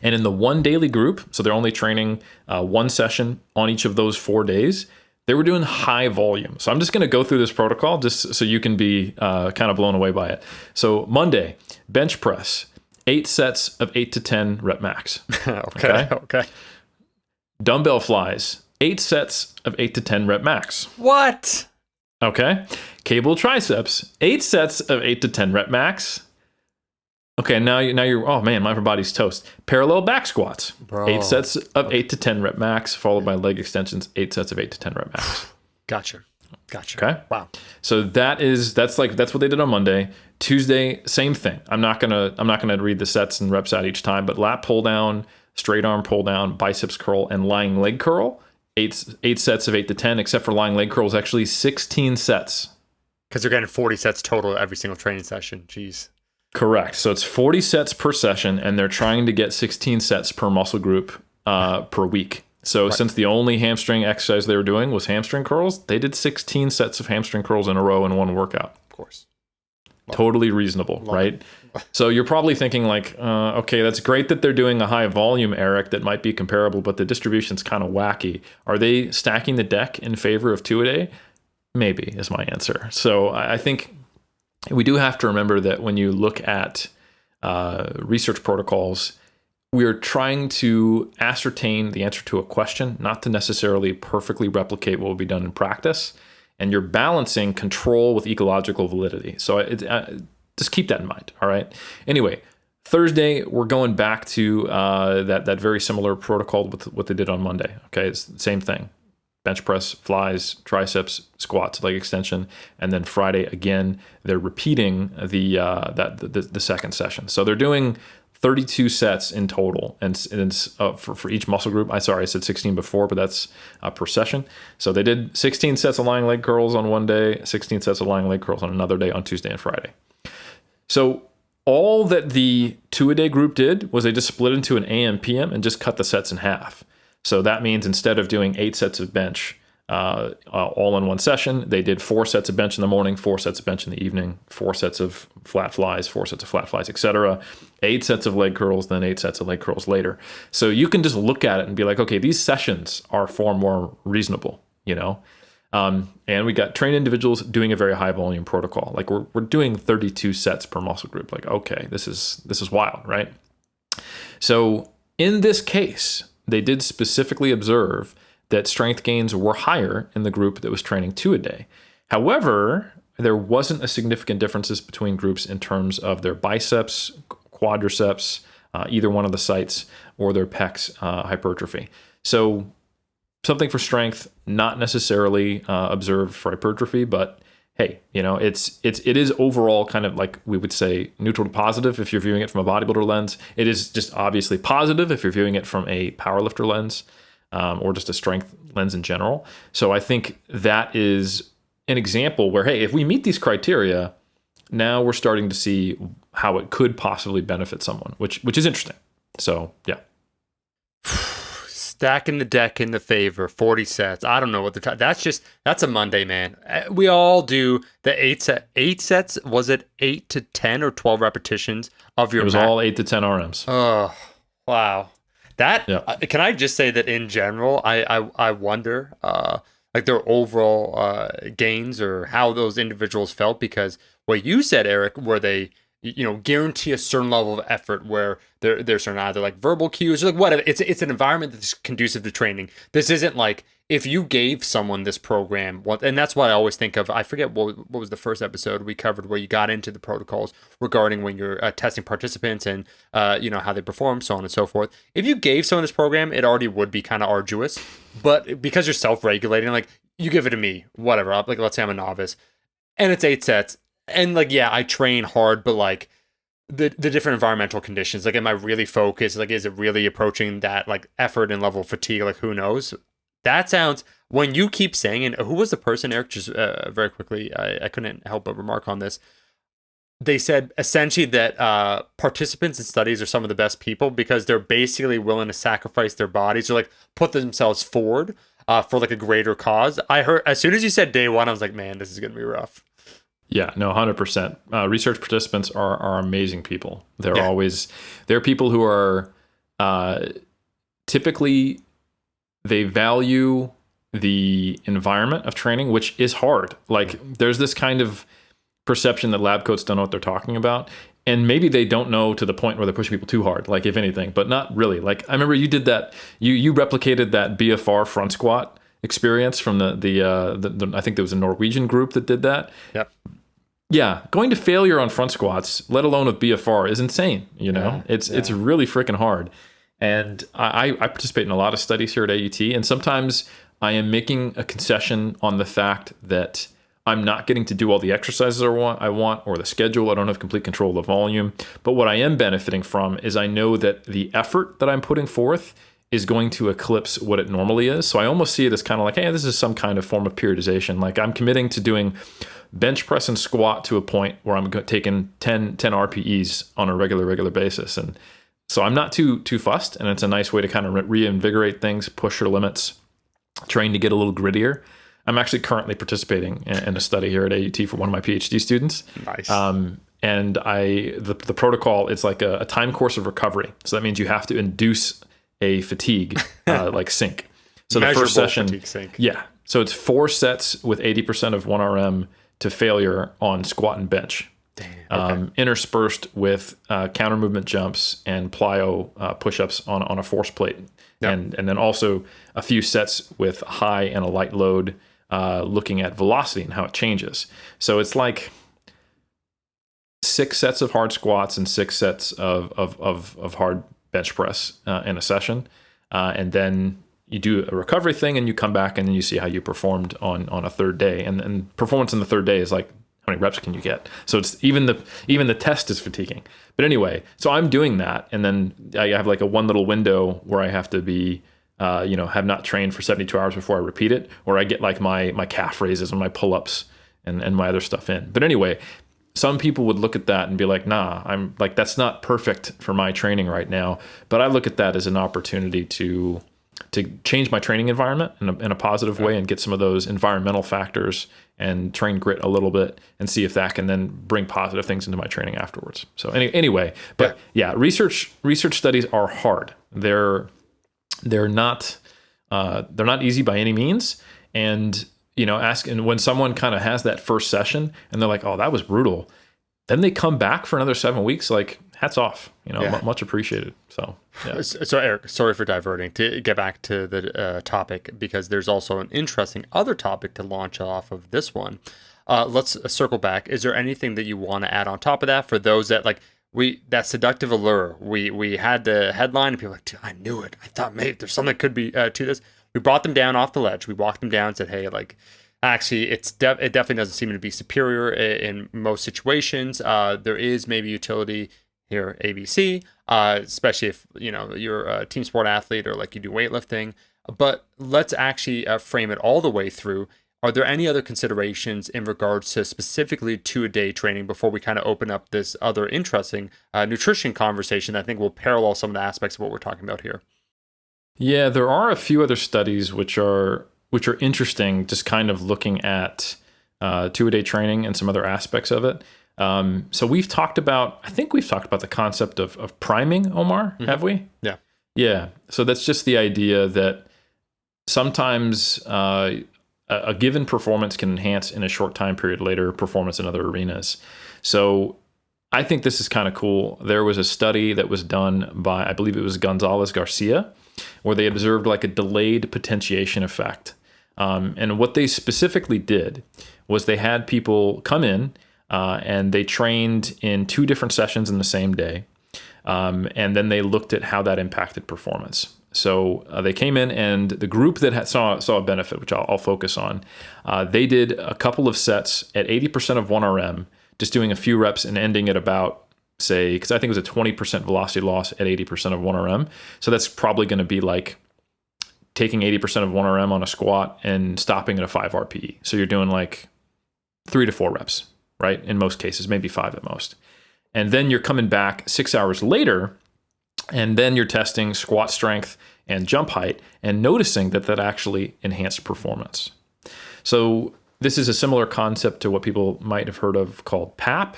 And in the one daily group, so they're only training one session on each of those 4 days, they were doing high volume. So I'm just going to go through this protocol just so you can be kind of blown away by it. So Monday, bench press, 8 sets of 8 to 10 rep max. Okay. Dumbbell flies, 8 sets of 8 to 10 rep max. What? Okay. Cable triceps, 8 sets of 8 to 10 rep max. Okay, now you're, oh man, my upper body's toast. Parallel back squats, Bro. 8 sets of 8 to 10 rep max, followed by leg extensions, 8 sets of 8 to 10 rep max. Gotcha. Okay. Wow. So that's what they did on Monday. Tuesday, same thing. I'm not gonna read the sets and reps out each time, but lat pull down, straight arm pull down, biceps curl, and lying leg curl. 8 sets of 8 to 10, except for lying leg curl is actually 16 sets. Because they're getting 40 sets total every single training session. Jeez. Correct. So it's 40 sets per session, and they're trying to get 16 sets per muscle group per week. So since the only hamstring exercise they were doing was hamstring curls, they did 16 sets of hamstring curls in a row in one workout. Of course. Totally reasonable, right? So you're probably thinking like, okay, that's great that they're doing a high volume, Eric, that might be comparable, but the distribution's kind of wacky. Are they stacking the deck in favor of 2-a-day? Maybe is my answer. So I think we do have to remember that when you look at research protocols, we're trying to ascertain the answer to a question, not to necessarily perfectly replicate what will be done in practice. And you're balancing control with ecological validity. So just keep that in mind, all right? Anyway, Thursday, we're going back to that very similar protocol with what they did on Monday. Okay, it's the same thing: bench press, flies, triceps, squats, leg extension, and then Friday again they're repeating the second session. So they're doing 32 sets in total, and it's for each muscle group. I said 16 before, but that's per session. So they did 16 sets of lying leg curls on one day, 16 sets of lying leg curls on another day on Tuesday and Friday. So all that the two-a-day group did was they just split into an AM, PM, and just cut the sets in half. So that means instead of doing 8 sets of bench all in one session, they did 4 sets of bench in the morning, 4 sets of bench in the evening, 4 sets of flat flies, 4 sets of flat flies, etc. 8 sets of leg curls, then 8 sets of leg curls later. So you can just look at it and be like, okay, these sessions are far more reasonable, you know? And we got trained individuals doing a very high volume protocol. Like we're doing 32 sets per muscle group. Like, okay, this is wild, right? So in this case, they did specifically observe that strength gains were higher in the group that was training 2 a day. However, there wasn't a significant differences between groups in terms of their biceps, quadriceps, either one of the sites, or their pecs hypertrophy. So something for strength, not necessarily observed for hypertrophy, but hey, you know, it is overall kind of like we would say neutral to positive if you're viewing it from a bodybuilder lens. It is just obviously positive if you're viewing it from a powerlifter lens or just a strength lens in general. So I think that is an example where, hey, if we meet these criteria, now we're starting to see how it could possibly benefit someone, which is interesting. So yeah. Stacking the deck in the favor, 40 sets. I don't know what that's a Monday, man. We all do the 8 sets. Was it 8 to 10 or 12 repetitions of your It was all 8 to 10 RMs. Oh, wow. That, can I just say that in general, I wonder like their overall gains or how those individuals felt, because what you said, Eric, where they guarantee a certain level of effort where there's certain either like verbal cues or like whatever. It's an environment that's conducive to training. This isn't like if you gave someone this program, and that's what I always think of. I forget what was the first episode we covered where you got into the protocols regarding when you're testing participants and how they perform, so on and so forth. If you gave someone this program, it already would be kind of arduous, but because you're self-regulating, like you give it to me, whatever. Like let's say I'm a novice, and it's 8 sets. And like, yeah, I train hard, but like the different environmental conditions, like, am I really focused? Like, is it really approaching that like effort and level of fatigue? Like, who knows? That sounds, when you keep saying, and who was the person, Eric, just very quickly, I couldn't help but remark on this. They said essentially that participants in studies are some of the best people because they're basically willing to sacrifice their bodies or like put themselves forward for like a greater cause. I heard, as soon as you said day one, I was like, man, this is going to be rough. Yeah, no, 100%. Research participants are amazing people. They're people who are typically, they value the environment of training, which is hard. Like there's this kind of perception that lab coats don't know what they're talking about. And maybe they don't know to the point where they're pushing people too hard, like if anything, but not really. Like I remember you did that, you replicated that BFR front squat experience from the I think there was a Norwegian group that did that. Yep. Yeah, going to failure on front squats, let alone with BFR, is insane. It's really freaking hard. And I participate in a lot of studies here at AUT, and sometimes I am making a concession on the fact that I'm not getting to do all the exercises I want, or the schedule. I don't have complete control of the volume. But what I am benefiting from is I know that the effort that I'm putting forth is going to eclipse what it normally is. So I almost see it as kind of like, hey, this is some kind of form of periodization. Like I'm committing to doing bench press and squat to a point where I'm taking 10 RPEs on a regular basis. And so I'm not too fussed, and it's a nice way to kind of reinvigorate things, push your limits, train to get a little grittier. I'm actually currently participating in a study here at AUT for one of my PhD students. Nice. And the protocol, it's like a time course of recovery. So that means you have to induce a fatigue like sync. So the first session, fatigue sync. Yeah. So it's 4 sets with 80% of 1 RM to failure on squat and bench. Damn, okay. Interspersed with counter movement jumps and plyo push-ups on a force plate. Yep. And then also a few sets with high and a light load, looking at velocity and how it changes. So it's like 6 sets of hard squats and 6 sets of hard bench press in a session. And then you do a recovery thing and you come back and then you see how you performed on a third day. And performance on the third day is like, how many reps can you get? So it's even the test is fatiguing. But anyway, so I'm doing that. And then I have like a one little window where I have to be, have not trained for 72 hours before I repeat it, or I get like my calf raises and my pull-ups and my other stuff in. But anyway, some people would look at that and be like, nah, I'm like, that's not perfect for my training right now. But I look at that as an opportunity to change my training environment in a positive way and get some of those environmental factors and train grit a little bit and see if that can then bring positive things into my training afterwards. So anyway, but yeah, research studies are hard. They're not easy by any means. And and when someone kind of has that first session and they're like, oh, that was brutal, then they come back for another 7 weeks, like, hats off, much appreciated. So, yeah. So Eric, sorry for diverting, to get back to the topic, because there's also an interesting other topic to launch off of this one. Let's circle back. Is there anything that you want to add on top of that for those that that seductive allure? We had the headline and people were like, I knew it. I thought maybe there's something that could be to this. We brought them down off the ledge. We walked them down and said, hey, actually, it definitely doesn't seem to be superior in most situations. There is maybe utility here, ABC, especially if you're a team sport athlete or like you do weightlifting. But let's actually frame it all the way through. Are there any other considerations in regards to specifically 2-a-day training before we kind of open up this other interesting nutrition conversation that I think will parallel some of the aspects of what we're talking about here? Yeah, there are a few other studies which are interesting, just kind of looking at 2-a-day training and some other aspects of it. So I think we've talked about the concept of priming, Omar, have we? Yeah. Yeah. So that's just the idea that sometimes a given performance can enhance in a short time period later performance in other arenas. So I think this is kind of cool. There was a study that was done by, I believe it was Gonzalez Garcia, where they observed like a delayed potentiation effect. And what they specifically did was they had people come in and they trained in 2 different sessions in the same day. And then they looked at how that impacted performance. So they came in, and the group that saw a benefit, which I'll focus on, they did a couple of sets at 80% of 1RM, just doing a few reps and ending at about, say, because I think it was a 20% velocity loss at 80% of 1RM. So that's probably going to be like taking 80% of 1RM on a squat and stopping at a 5 RPE. So you're doing like 3 to 4 reps, right? In most cases, maybe 5 at most. And then you're coming back 6 hours later, and then you're testing squat strength and jump height and noticing that actually enhanced performance. So this is a similar concept to what people might have heard of called PAP,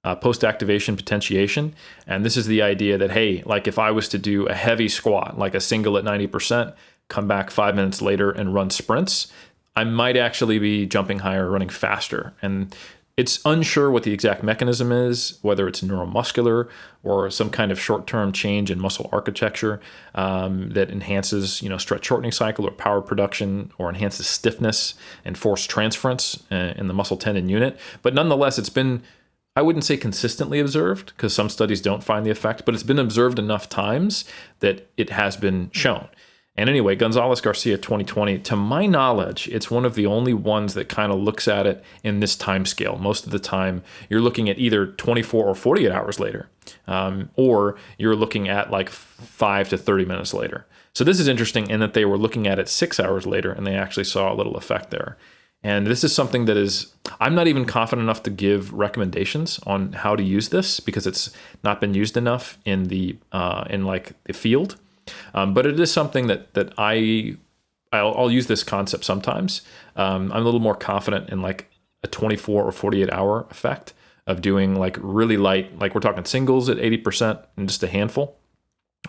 post-activation potentiation. And this is the idea that, hey, like if I was to do a heavy squat, like a single at 90%, come back 5 minutes later and run sprints, I might actually be jumping higher, running faster. And it's unsure what the exact mechanism is, whether it's neuromuscular or some kind of short-term change in muscle architecture that enhances, stretch shortening cycle or power production, or enhances stiffness and force transference in the muscle tendon unit. But nonetheless, it's been, I wouldn't say consistently observed, because some studies don't find the effect, but it's been observed enough times that it has been shown. And anyway, Gonzalez Garcia 2020, to my knowledge, it's one of the only ones that kind of looks at it in this time scale. Most of the time, you're looking at either 24 or 48 hours later, or you're looking at like 5 to 30 minutes later. So this is interesting in that they were looking at it 6 hours later, and they actually saw a little effect there. And this is something that is, I'm not even confident enough to give recommendations on how to use this, because it's not been used enough in the field. But it is something that I'll use this concept sometimes. I'm a little more confident in like a 24 or 48 hour effect of doing like really light, like we're talking singles at 80% and just a handful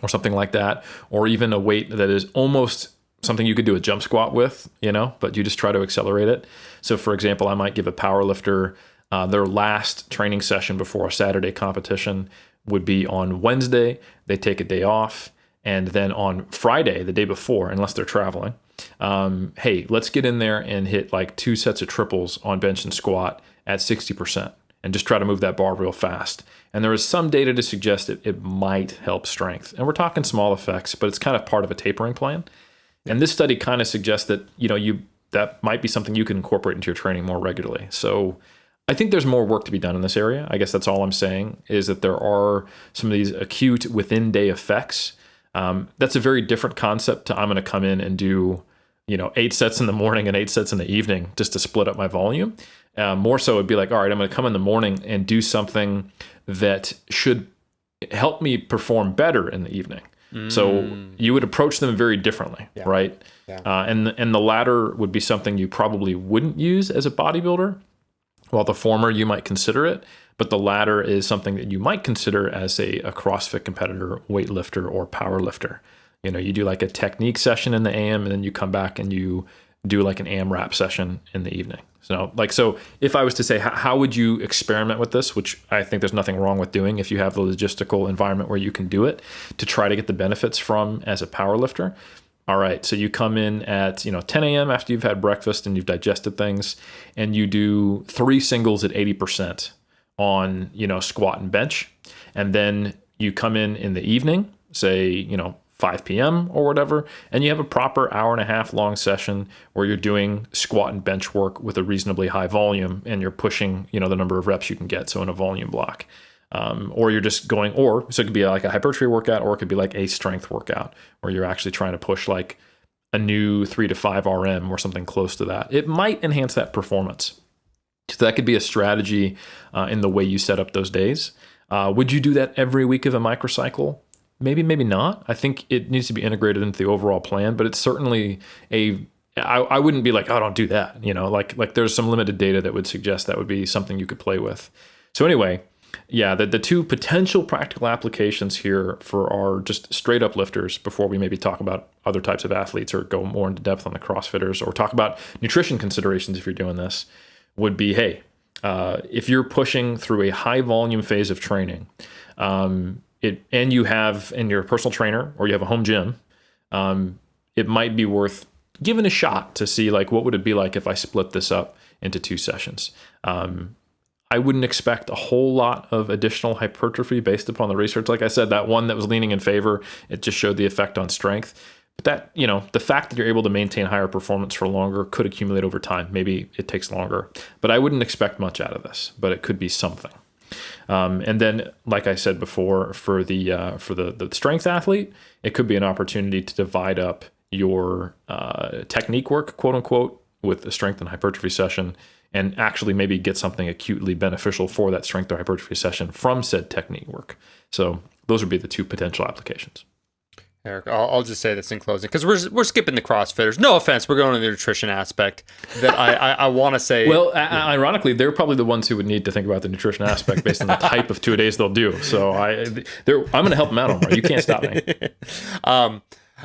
or something like that, or even a weight that is almost something you could do a jump squat with, but you just try to accelerate it. So for example, I might give a power lifter their last training session before a Saturday competition would be on Wednesday. They take a day off. And then on Friday, the day before, unless they're traveling, hey, let's get in there and hit like 2 sets of triples on bench and squat at 60%. and just try to move that bar real fast. And there is some data to suggest it might help strength. And we're talking small effects, but it's kind of part of a tapering plan. And this study kind of suggests that, that might be something you can incorporate into your training more regularly. So I think there's more work to be done in this area. I guess that's all I'm saying, is that there are some of these acute within day effects. That's a very different concept to I'm going to come in and do, 8 sets in the morning and 8 sets in the evening just to split up my volume. More so it'd be like, all right, I'm going to come in the morning and do something that should help me perform better in the evening. So you would approach them very differently, right? Yeah. And the latter would be something you probably wouldn't use as a bodybuilder, while the former you might consider it. But the latter is something that you might consider as a CrossFit competitor, weightlifter, or power lifter. You do like a technique session in the AM, and then you come back and you do like an AMRAP session in the evening. So if I was to say, how would you experiment with this, which I think there's nothing wrong with doing if you have the logistical environment where you can do it, to try to get the benefits from as a power lifter. All right, so you come in at 10 a.m. after you've had breakfast and you've digested things, and you do 3 singles at 80% on squat and bench, and then you come in the evening, say 5 p.m. or whatever, and you have a proper hour and a half long session where you're doing squat and bench work with a reasonably high volume, and you're pushing the number of reps you can get, so in a volume block. Or you're just going, so it could be like a hypertrophy workout, or it could be like a strength workout where you're actually trying to push like a new 3 to 5 RM or something close to that. It might enhance that performance. So that could be a strategy in the way you set up those days. Would you do that every week of a microcycle? Maybe, maybe not. I think it needs to be integrated into the overall plan, but it's certainly I wouldn't be like, oh, don't do that. Like there's some limited data that would suggest that would be something you could play with. So anyway, yeah, the two potential practical applications here for our just straight up lifters, before we maybe talk about other types of athletes or go more into depth on the CrossFitters or talk about nutrition considerations if you're doing this, would be, hey, if you're pushing through a high volume phase of training, and you have, and you're a personal trainer or you have a home gym, it might be worth giving a shot to see like what would it be like if I split this up into 2 sessions. I wouldn't expect a whole lot of additional hypertrophy based upon the research. Like I said, that one that was leaning in favor, it just showed the effect on strength. But that, the fact that you're able to maintain higher performance for longer could accumulate over time. Maybe it takes longer, but I wouldn't expect much out of this, but it could be something. And then, like I said before, for the strength athlete, it could be an opportunity to divide up your technique work, quote unquote, with the strength and hypertrophy session, and actually maybe get something acutely beneficial for that strength or hypertrophy session from said technique work. So those would be the 2 potential applications. Eric, I'll just say this in closing, because we're skipping the CrossFitters. No offense, we're going to the nutrition aspect that I want to say. Well, ironically, they're probably the ones who would need to think about the nutrition aspect based on the type of 2-a-days they'll do. So I'm going to help them out on it. You can't stop me.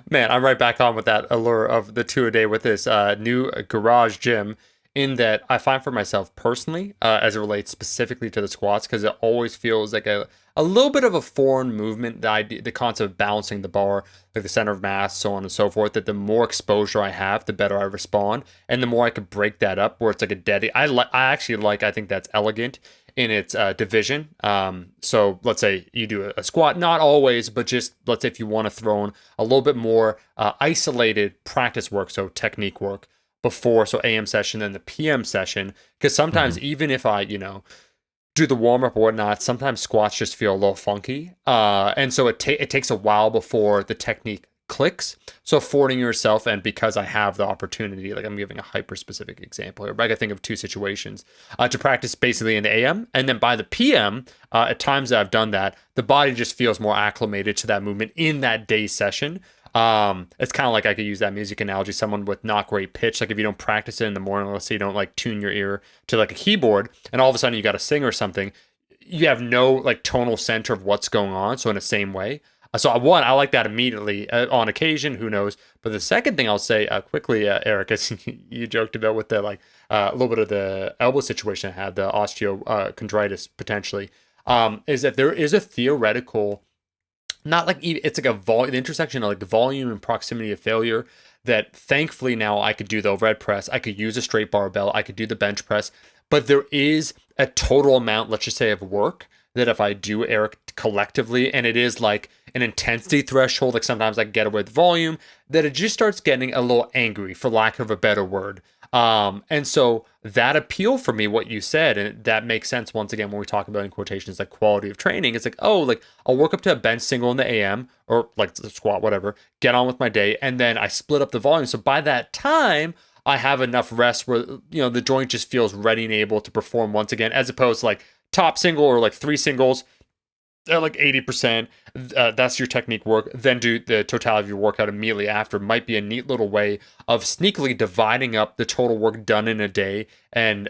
Man, I'm right back on with that allure of the 2-a-day with this new garage gym, in that I find for myself personally, as it relates specifically to the squats, because it always feels like a little bit of a foreign movement, the concept of balancing the bar, like the center of mass, so on and so forth, that the more exposure I have, the better I respond, and the more I could break that up, where it's like a dead. I think that's elegant in its division. So let's say you do a squat, not always, but just let's say if you want to throw in a little bit more isolated practice work, so technique work, before, so AM session and the PM session, because sometimes even if I do the warm-up or whatnot, sometimes squats just feel a little funky, and so it takes a while before the technique clicks. So affording yourself, and because I have the opportunity, like I'm giving a hyper-specific example here, but I can think of 2 situations, to practice basically in the AM, and then by the PM, at times that I've done that, the body just feels more acclimated to that movement in that day session. It's kind of like, I could use that music analogy, someone with not great pitch, like if you don't practice it in the morning, let's say you don't like tune your ear to like a keyboard, and all of a sudden you got to sing or something, you have no like tonal center of what's going on. So in the same way, so one, I like that immediately, on occasion, who knows. But the second thing I'll say quickly, Eric, as you joked about with the a little bit of the elbow situation I had, the osteochondritis potentially, is that there is a theoretical, not like, it's like the intersection of like volume and proximity of failure, that thankfully now I could do the overhead press, I could use a straight barbell, I could do the bench press, but there is a total amount, let's just say, of work that if I do air collectively, and it is like an intensity threshold, like sometimes I get away with volume, that it just starts getting a little angry, for lack of a better word. And so that appeal for me, what you said, and that makes sense once again when we talk about in quotations like quality of training. It's like, oh, like I'll work up to a bench single in the AM or like the squat, whatever, get on with my day, and then I split up the volume. So by that time, I have enough rest where the joint just feels ready and able to perform once again, as opposed to like top single or like 3 singles at like 80%. That's your technique work. Then do the totality of your workout immediately after. Might be a neat little way of sneakily dividing up the total work done in a day, and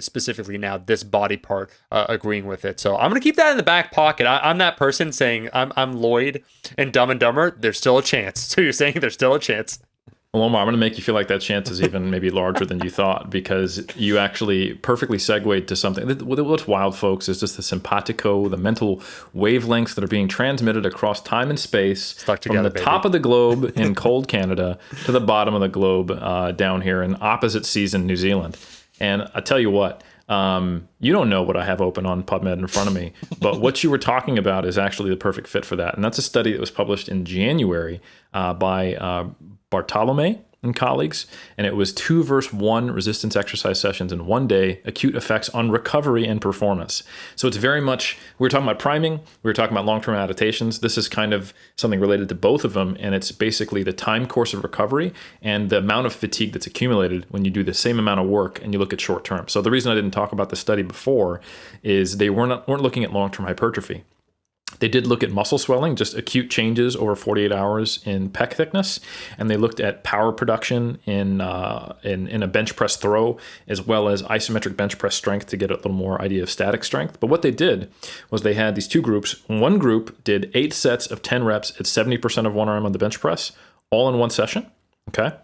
specifically now this body part agreeing with it. So I'm gonna keep that in the back pocket. I'm that person saying I'm Lloyd and Dumb and Dumber. There's still a chance. So you're saying there's still a chance. Well, Omar, I'm going to make you feel like that chance is even maybe larger than you thought, because you actually perfectly segued to something. What's wild, folks, is just the simpatico, the mental wavelengths that are being transmitted across time and space Stuck together, from the baby. top of the globe in cold Canada to the bottom of the globe down here in opposite season New Zealand. And I tell you what, you don't know what I have open on PubMed in front of me, but what you were talking about is actually the perfect fit for that. And that's a study that was published in January by Bartolome and colleagues, and it was 2 versus 1 resistance exercise sessions in one day, acute effects on recovery and performance. So it's very much, we were talking about priming, we were talking about long-term adaptations. This is kind of something related to both of them, and it's basically the time course of recovery and the amount of fatigue that's accumulated when you do the same amount of work and you look at short term. So the reason I didn't talk about the study before is they weren't looking at long-term hypertrophy. They did look at muscle swelling, just acute changes over 48 hours in pec thickness, and they looked at power production in a bench press throw, as well as isometric bench press strength to get a little more idea of static strength. But what they did was they had these 2 groups. One group did 8 sets of 10 reps at 70% of one arm on the bench press, all in one session. Okay.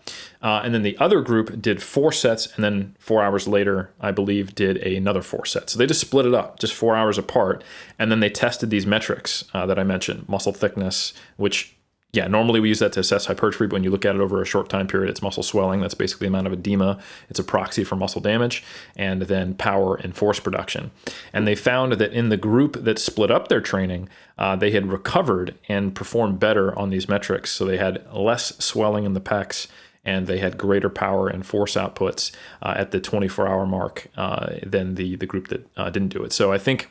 And then the other group did 4 sets, and then 4 hours later, I believe, did another 4 sets. So they just split it up, just 4 hours apart. And then they tested these metrics that I mentioned, muscle thickness, which, normally we use that to assess hypertrophy, but when you look at it over a short time period, it's muscle swelling. That's basically the amount of edema. It's a proxy for muscle damage. And then power and force production. And they found that in the group that split up their training, they had recovered and performed better on these metrics. So they had less swelling in the pecs, and they had greater power and force outputs at the 24-hour mark than the group that didn't do it. So I think,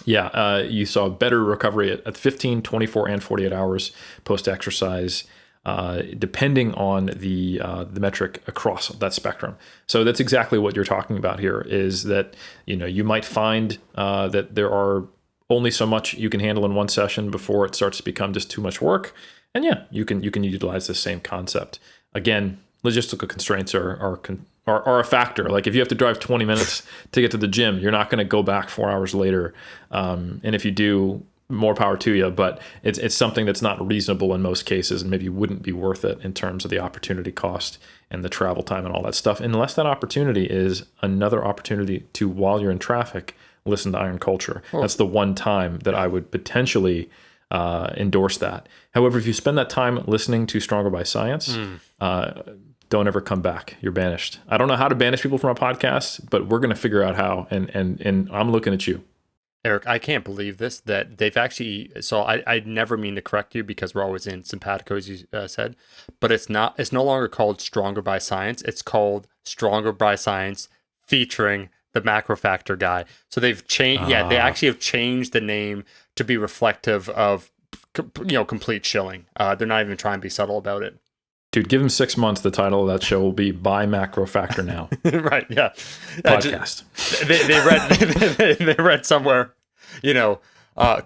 you saw better recovery at 15, 24, and 48 hours post-exercise, depending on the metric across that spectrum. So that's exactly what you're talking about here, is that you might find that there are only so much you can handle in one session before it starts to become just too much work. And you can utilize the same concept. Again, logistical constraints are a factor. Like if you have to drive 20 minutes to get to the gym, you're not going to go back 4 hours later. And if you do, more power to you. But it's something that's not reasonable in most cases, and maybe wouldn't be worth it in terms of the opportunity cost and the travel time and all that stuff, unless that opportunity is another opportunity to, while you're in traffic, listen to Iron Culture. Oh. That's the one time that I would potentially endorse that. However, if you spend that time listening to Stronger by Science, don't ever come back. You're banished. I don't know how to banish people from a podcast, but we're going to figure out how. And I'm looking at you. Eric, I can't believe this, that they've actually, so I never mean to correct you because we're always in simpatico, as you said, but it's no longer called Stronger by Science. It's called Stronger by Science featuring the Macro Factor guy. So they've changed, they actually have changed the name to be reflective of, complete shilling. They're not even trying to be subtle about it. Dude, give him 6 months. The title of that show will be By Macro Factor Now. Right, yeah. Podcast. They read somewhere,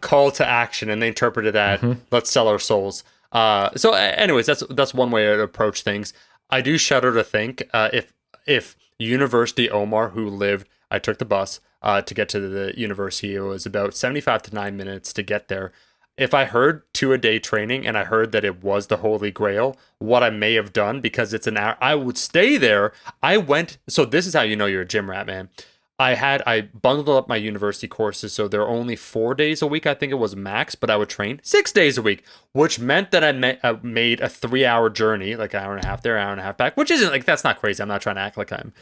call to action, and they interpreted that, let's sell our souls. So anyways, that's one way to approach things. I do shudder to think if University Omar, who lived, I took the bus to get to the university, it was about 75 to 9 minutes to get there. If I heard 2-a-day training and I heard that it was the Holy Grail, what I may have done, because it's an hour, I would stay there. So this is how you know you're a gym rat, man. I bundled up my university courses, so they're only 4 days a week. I think it was max, but I would train 6 days a week, which meant that I made a 3 hour journey, like an hour and a half there, hour and a half back, which isn't like, that's not crazy. I'm not trying to act like I'm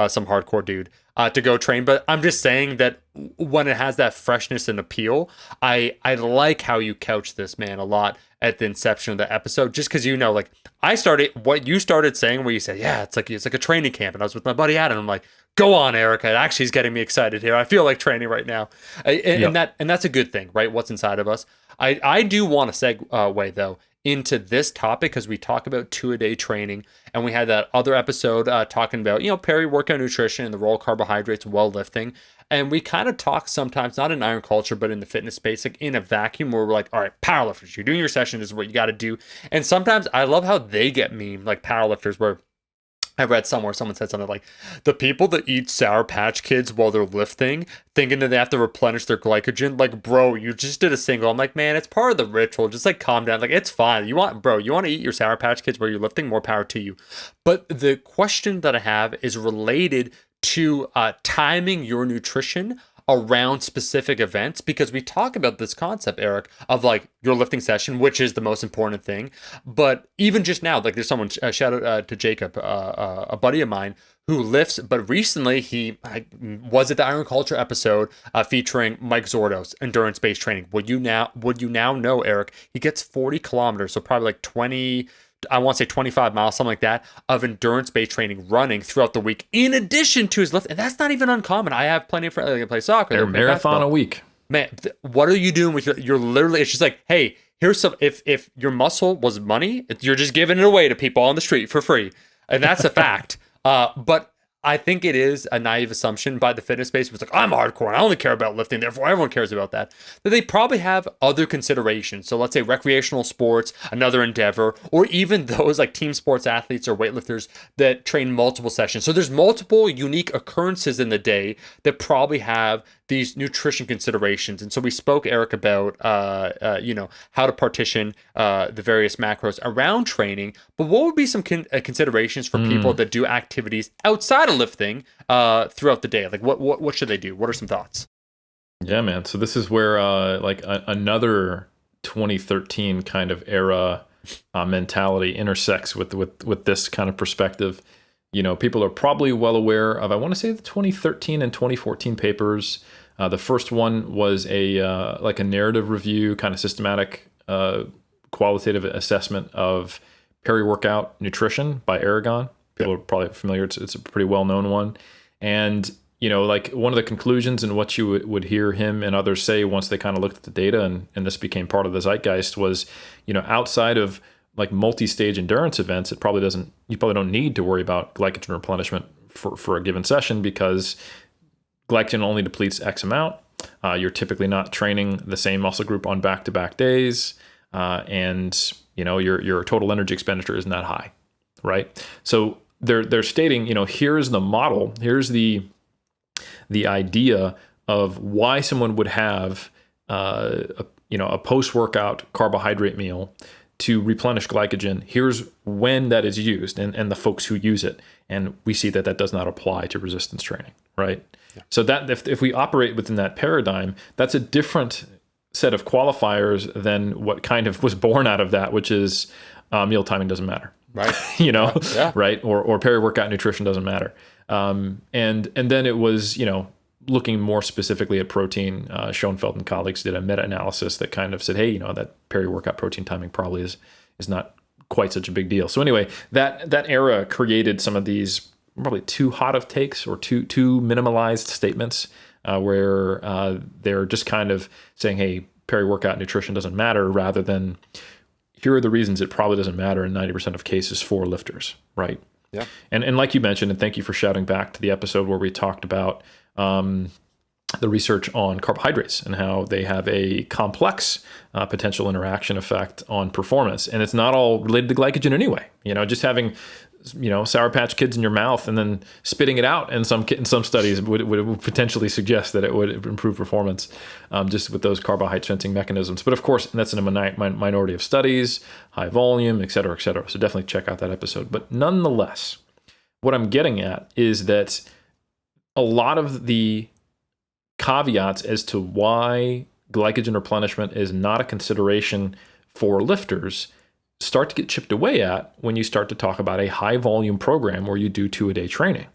some hardcore dude to go train, but I'm just saying that when it has that freshness and appeal, I like how you couch this, man, a lot at the inception of the episode, just because, like, I started what you started saying, where you said, yeah, it's like a training camp, and I was with my buddy Adam. I'm like, go on, Erica. It actually is getting me excited here. I feel like training right now, and that's a good thing, right? What's inside of us. I do want to segue though into this topic, because we talk about 2-a-day training, and we had that other episode talking about peri-workout nutrition and the role of carbohydrates while lifting. And we kind of talk sometimes, not in iron culture, but in the fitness space, like in a vacuum, where we're like, all right, powerlifters, you're doing your session, this is what you got to do. And sometimes I love how they get memed, like powerlifters, where I read somewhere someone said something like, the people that eat Sour Patch Kids while they're lifting, thinking that they have to replenish their glycogen, like, bro, you just did a single. I'm like, man, it's part of the ritual. Just like calm down. Like, it's fine. You want to eat your Sour Patch Kids while you're lifting? More power to you. But the question that I have is related to timing your nutrition around specific events, because we talk about this concept, Eric, of like your lifting session, which is the most important thing. But even just now, like, there's someone, shout out to Jacob, a buddy of mine who lifts, but recently he was at the Iron Culture episode featuring Mike Zordo's endurance-based training. Would you now know, Eric, he gets 40 kilometers, so probably like 20, I want to say 25 miles, something like that, of endurance-based training running throughout the week, in addition to his lift. And that's not even uncommon. I have plenty of friends that play soccer. They're marathon a week. Man, what are you doing with you're literally, it's just like, hey, here's some, if your muscle was money, you're just giving it away to people on the street for free. And that's a fact. But I think it is a naive assumption by the fitness space. It's like, I'm hardcore and I only care about lifting, therefore everyone cares about that. That they probably have other considerations. So let's say recreational sports, another endeavor, or even those like team sports athletes or weightlifters that train multiple sessions. So there's multiple unique occurrences in the day that probably have these nutrition considerations. And so we spoke, Eric, about how to partition the various macros around training. But what would be some considerations for people that do activities outside of lifting throughout the day? Like what should they do? What are some thoughts? Yeah, man. So this is where another 2013 kind of era mentality intersects with this kind of perspective. People are probably well aware of, I want to say, the 2013 and 2014 papers. The first one was a narrative review, kind of systematic qualitative assessment of peri-workout nutrition by Aragon. People are probably familiar. It's a pretty well-known one. And, one of the conclusions and what you would hear him and others say once they kind of looked at the data and this became part of the zeitgeist was, outside of like multi-stage endurance events, you probably don't need to worry about glycogen replenishment for a given session, because glycogen only depletes X amount. You're typically not training the same muscle group on back-to-back days, and your total energy expenditure isn't that high, right? So they're stating, here's the model, here's the idea of why someone would have a post-workout carbohydrate meal to replenish glycogen. Here's when that is used and the folks who use it. And we see that does not apply to resistance training, right? Yeah. So that if we operate within that paradigm, that's a different set of qualifiers than what kind of was born out of that, which is meal timing doesn't matter, right? Yeah. Right? Or peri-workout nutrition doesn't matter. And then it was, looking more specifically at protein. Schoenfeld and colleagues did a meta-analysis that kind of said, hey, that peri-workout protein timing probably is not quite such a big deal. So anyway, that era created some of these probably too hot of takes or too minimalized statements where they're just kind of saying, hey, peri-workout nutrition doesn't matter, rather than here are the reasons it probably doesn't matter in 90% of cases for lifters, right? Yeah. And like you mentioned, and thank you for shouting back to the episode where we talked about the research on carbohydrates and how they have a complex potential interaction effect on performance. And it's not all related to glycogen anyway. Just having, Sour Patch Kids in your mouth and then spitting it out in some studies would potentially suggest that it would improve performance just with those carbohydrate sensing mechanisms. But of course, that's in a minority of studies, high volume, et cetera, et cetera. So definitely check out that episode. But nonetheless, what I'm getting at is that a lot of the caveats as to why glycogen replenishment is not a consideration for lifters start to get chipped away at when you start to talk about a high volume program where you do 2-a-day training.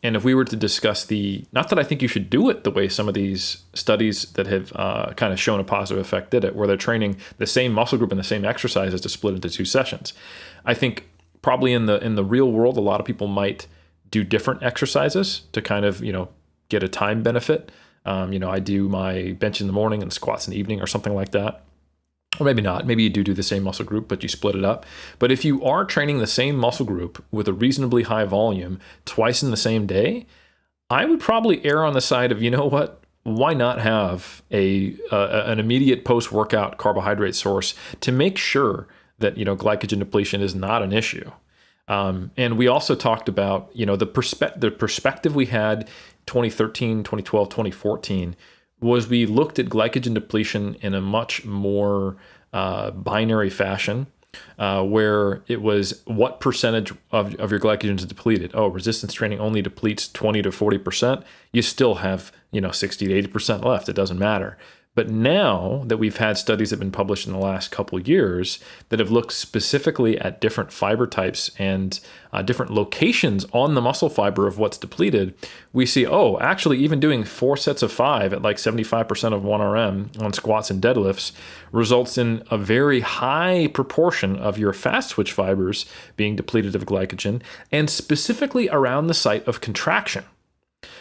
And if we were to discuss not that I think you should do it the way some of these studies that have kind of shown a positive effect did it, where they're training the same muscle group and the same exercises to split into 2 sessions. I think probably in the real world, a lot of people might do different exercises to kind of, get a time benefit. I do my bench in the morning and squats in the evening or something like that. Or maybe not. Maybe you do the same muscle group, but you split it up. But if you are training the same muscle group with a reasonably high volume twice in the same day, I would probably err on the side of, why not have an immediate post-workout carbohydrate source to make sure that, glycogen depletion is not an issue. And we also talked about, the perspective we had 2013, 2012, 2014 was we looked at glycogen depletion in a much more binary fashion, where it was what percentage of your glycogen is depleted. Oh, resistance training only depletes 20 to 40%. You still have, 60 to 80% left. It doesn't matter. But now that we've had studies that have been published in the last couple of years that have looked specifically at different fiber types and different locations on the muscle fiber of what's depleted, we see, actually even doing 4 sets of 5 at like 75% of 1RM on squats and deadlifts results in a very high proportion of your fast twitch fibers being depleted of glycogen, and specifically around the site of contraction.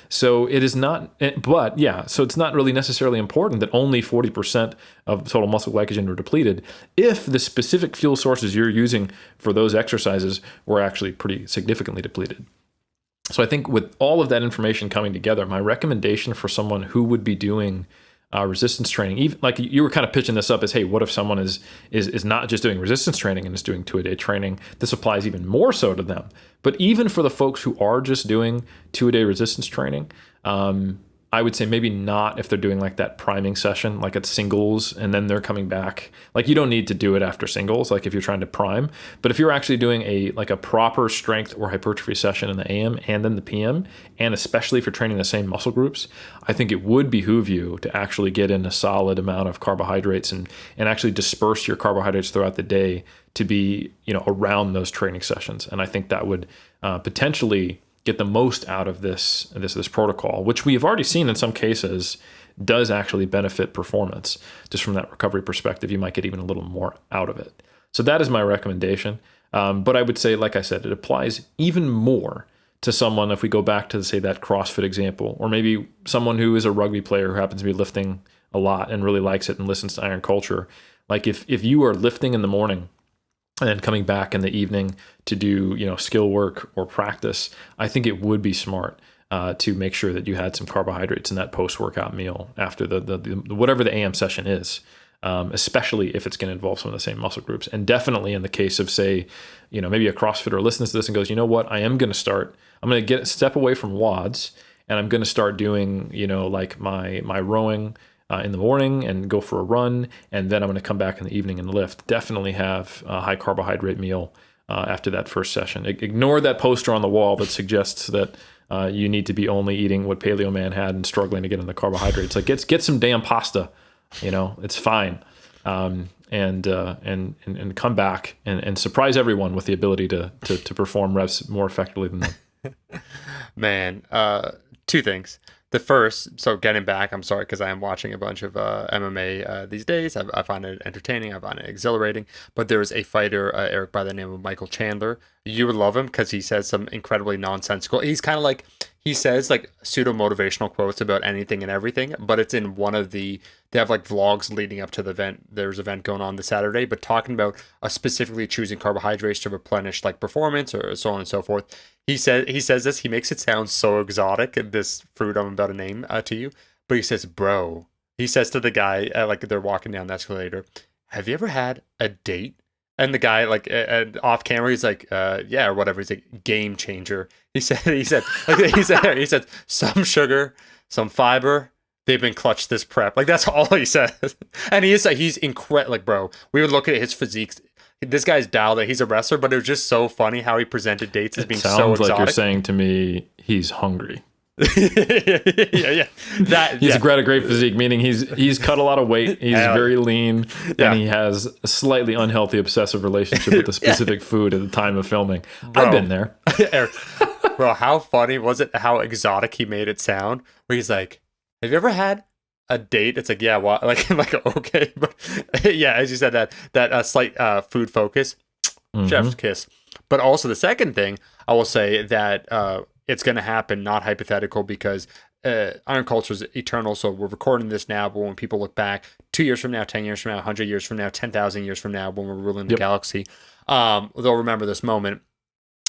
So it is not, so it's not really necessarily important that only 40% of total muscle glycogen were depleted if the specific fuel sources you're using for those exercises were actually pretty significantly depleted. So I think with all of that information coming together, my recommendation for someone who would be doing resistance training, even like you were kind of pitching this up as, hey, what if someone is not just doing resistance training and is doing 2-a-day training? This applies even more so to them. But even for the folks who are just doing 2-a-day resistance training, I would say maybe not if they're doing like that priming session, like at singles, and then they're coming back. Like you don't need to do it after singles, like if you're trying to prime. But if you're actually doing a proper strength or hypertrophy session in the AM and then the PM, and especially if you're training the same muscle groups, I think it would behoove you to actually get in a solid amount of carbohydrates and actually disperse your carbohydrates throughout the day to be, around those training sessions. And I think that would potentially get the most out of this protocol, which we have already seen in some cases does actually benefit performance. Just from that recovery perspective, you might get even a little more out of it. So that is my recommendation. But I would say, like I said, it applies even more to someone, if we go back to, say, that CrossFit example, or maybe someone who is a rugby player who happens to be lifting a lot and really likes it and listens to Iron Culture. Like if you are lifting in the morning and then coming back in the evening to do, skill work or practice, I think it would be smart to make sure that you had some carbohydrates in that post-workout meal after the whatever the AM session is, especially if it's going to involve some of the same muscle groups. And definitely in the case of, say, maybe a CrossFitter listens to this and goes, you know what, I'm going to step away from WODs, and I'm going to start doing, like my rowing in the morning and go for a run, and then I'm going to come back in the evening and lift. Definitely have a high carbohydrate meal after that first session. Ignore that poster on the wall that suggests that you need to be only eating what Paleo Man had and struggling to get in the carbohydrates. Like get some damn pasta, it's fine, and come back and surprise everyone with the ability to perform reps more effectively than them. Man, 2 things. The first, so getting back, I'm sorry, because I am watching a bunch of MMA these days. I find it entertaining. I find it exhilarating. But there is a fighter, Eric, by the name of Michael Chandler. You would love him because he says some incredibly nonsensical. He's kind of like, he says like pseudo motivational quotes about anything and everything, but it's in one of they have like vlogs leading up to the event. There's an event going on this Saturday, but talking about specifically choosing carbohydrates to replenish like performance or so on and so forth. He says this, he makes it sound so exotic, this fruit I'm about to name to you, but he says, bro, he says to the guy, like they're walking down the escalator, have you ever had a date? And the guy, like, off camera, he's like, yeah, or whatever. He's like, game changer. He said, some sugar, some fiber. They've been clutched this prep. Like, that's all he says. And he's incredible. Like, bro, we would look at his physique. This guy's dialed it. He's a wrestler, but it was just so funny how he presented dates as being so exotic. Sounds like you're saying to me he's hungry. Yeah. He's got a great physique, meaning he's cut a lot of weight. He's very lean, and he has a slightly unhealthy obsessive relationship with a specific food at the time of filming. I've been there. Eric, bro, how funny was it how exotic he made it sound? Where he's like, have you ever had a date? It's like, yeah, what? Like okay. But yeah, as you said, that slight food focus, chef's kiss. But also the second thing, I will say that it's going to happen, not hypothetical, because Iron Culture is eternal. So we're recording this now, but when people look back 2 years from now, 10 years from now, 100 years from now, 10,000 years from now, when we're ruling the galaxy, they'll remember this moment.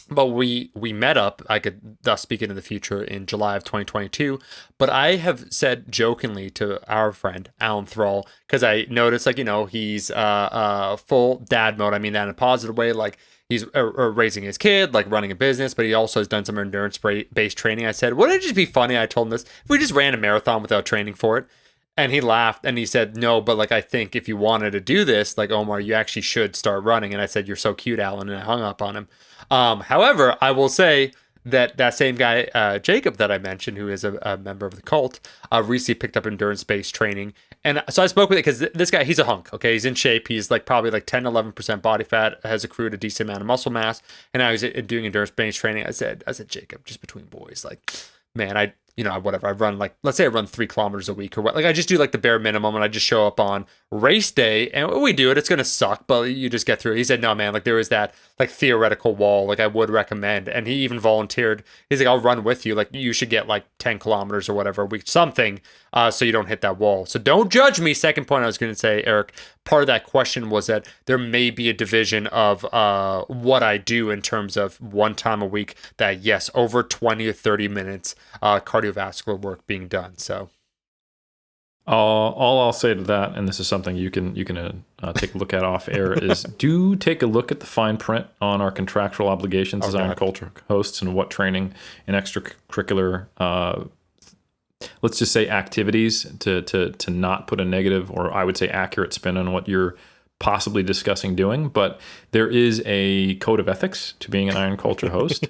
But we met up, I could thus speak into the future, in July of 2022. But I have said jokingly to our friend, Alan Thrall, because I noticed, like, he's full dad mode. I mean that in a positive way. Like, he's raising his kid, like running a business, but he also has done some endurance-based training. I said, wouldn't it just be funny, I told him this, if we just ran a marathon without training for it? And he laughed and he said, no, but like, I think if you wanted to do this, like, Omar, you actually should start running. And I said, you're so cute, Alan. And I hung up on him. However, I will say that same guy, Jacob, that I mentioned, who is a member of the cult, recently picked up endurance-based training. And so I spoke with it because this guy, he's a hunk, okay? He's in shape. He's like probably like 10, 11% body fat, has accrued a decent amount of muscle mass. And now he's doing endurance-based training. I said, Jacob, just between boys, like, man, whatever. I run like, let's say I run 3 kilometers a week or what. Like, I just do like the bare minimum and I just show up on race day and we do it. It's going to suck, but you just get through it. He said, no, man, like there is that like theoretical wall. Like I would recommend. And he even volunteered. He's like, I'll run with you. Like you should get like 10 kilometers or whatever a week, something, so you don't hit that wall. So don't judge me. Second point I was going to say, Eric, part of that question was that there may be a division of what I do in terms of one time a week that, yes, over 20 or 30 minutes cardiovascular work being done. So all I'll say to that, and this is something you can take a look at off air, is do take a look at the fine print on our contractual obligations as Iron Culture hosts and what training and extracurricular let's just say activities to not put a negative, or I would say accurate, spin on what you're possibly discussing doing. But there is a code of ethics to being an Iron Culture host,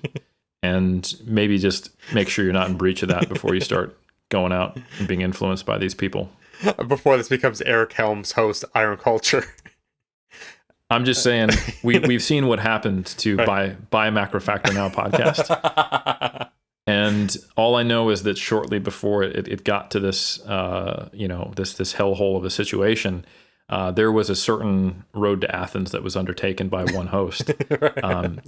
and maybe just make sure you're not in breach of that before you start going out and being influenced by these people. Before this becomes Eric Helms host Iron Culture. I'm just saying we've seen what happened to Buy a Macro Factor Now podcast. And all I know is that shortly before it got to this, this hellhole of a situation, there was a certain road to Athens that was undertaken by one host,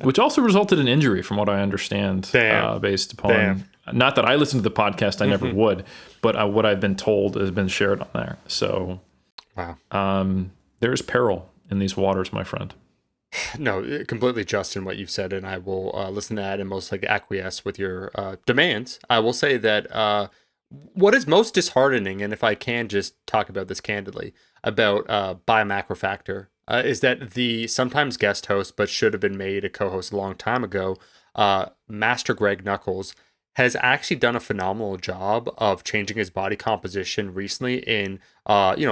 which also resulted in injury, from what I understand, based upon, not that I listened to the podcast, I never would, but what I've been told has been shared on there. So, wow, there's peril in these waters, my friend. No, completely just in what you've said, and I will listen to that and most likely acquiesce with your demands. I will say that what is most disheartening, and if I can just talk about this candidly, about Buy a Macro Factor, is that the sometimes guest host, but should have been made a co-host a long time ago, Master Greg Knuckles, has actually done a phenomenal job of changing his body composition recently in,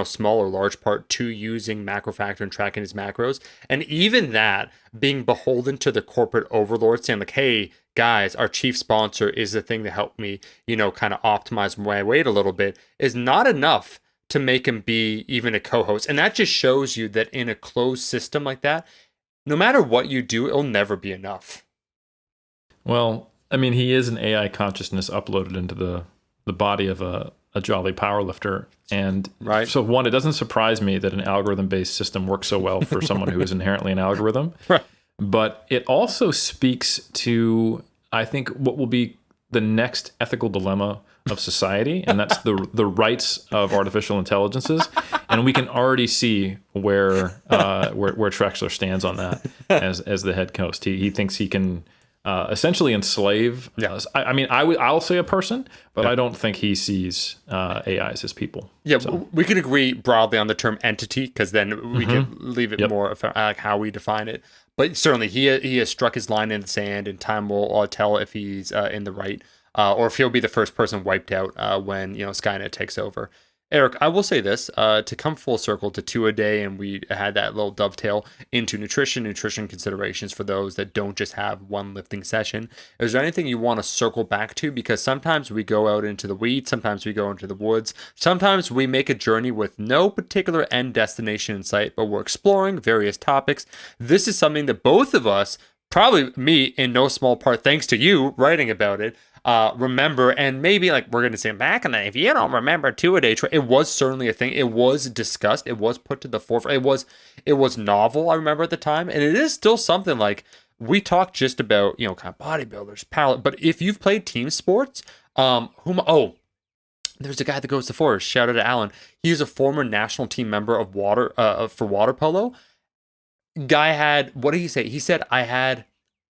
small or large part to using Macro Factor and tracking his macros. And even that, being beholden to the corporate overlord saying like, hey, guys, our chief sponsor is the thing to help me, kind of optimize my weight a little bit, is not enough to make him be even a co-host. And that just shows you that in a closed system like that, no matter what you do, it'll never be enough. Well, I mean, he is an AI consciousness uploaded into the body of a jolly powerlifter. And so one, it doesn't surprise me that an algorithm-based system works so well for someone who is inherently an algorithm. Right. But it also speaks to, I think, what will be the next ethical dilemma of society, and that's the rights of artificial intelligences. And we can already see where Trexler stands on that as the head host. He thinks he can essentially enslave. Yeah. I'll say a person, but I don't think he sees AIs as people. Yeah, so we can agree broadly on the term entity, because then we can leave it more like how we define it. But certainly he has struck his line in the sand, and time will tell if he's in the right, or if he'll be the first person wiped out when Skynet takes over. Eric, I will say this to come full circle to two a day, and we had that little dovetail into nutrition considerations for those that don't just have one lifting session. Is there anything you want to circle back to? Because sometimes we go out into the weeds, sometimes we go into the woods, sometimes we make a journey with no particular end destination in sight, but we're exploring various topics. This is something that both of us, probably me in no small part, thanks to you writing about it, remember, and maybe like we're gonna say back in the, if you don't remember two a day, it was certainly a thing. It was discussed. It was put to the forefront. It was novel. I remember at the time, and it is still something like we talked just about kind of bodybuilders, power. But if you've played team sports, there's a guy that goes to Forest. Shout out to Alan. He's a former national team member of for water polo. Guy had, what did he say? He said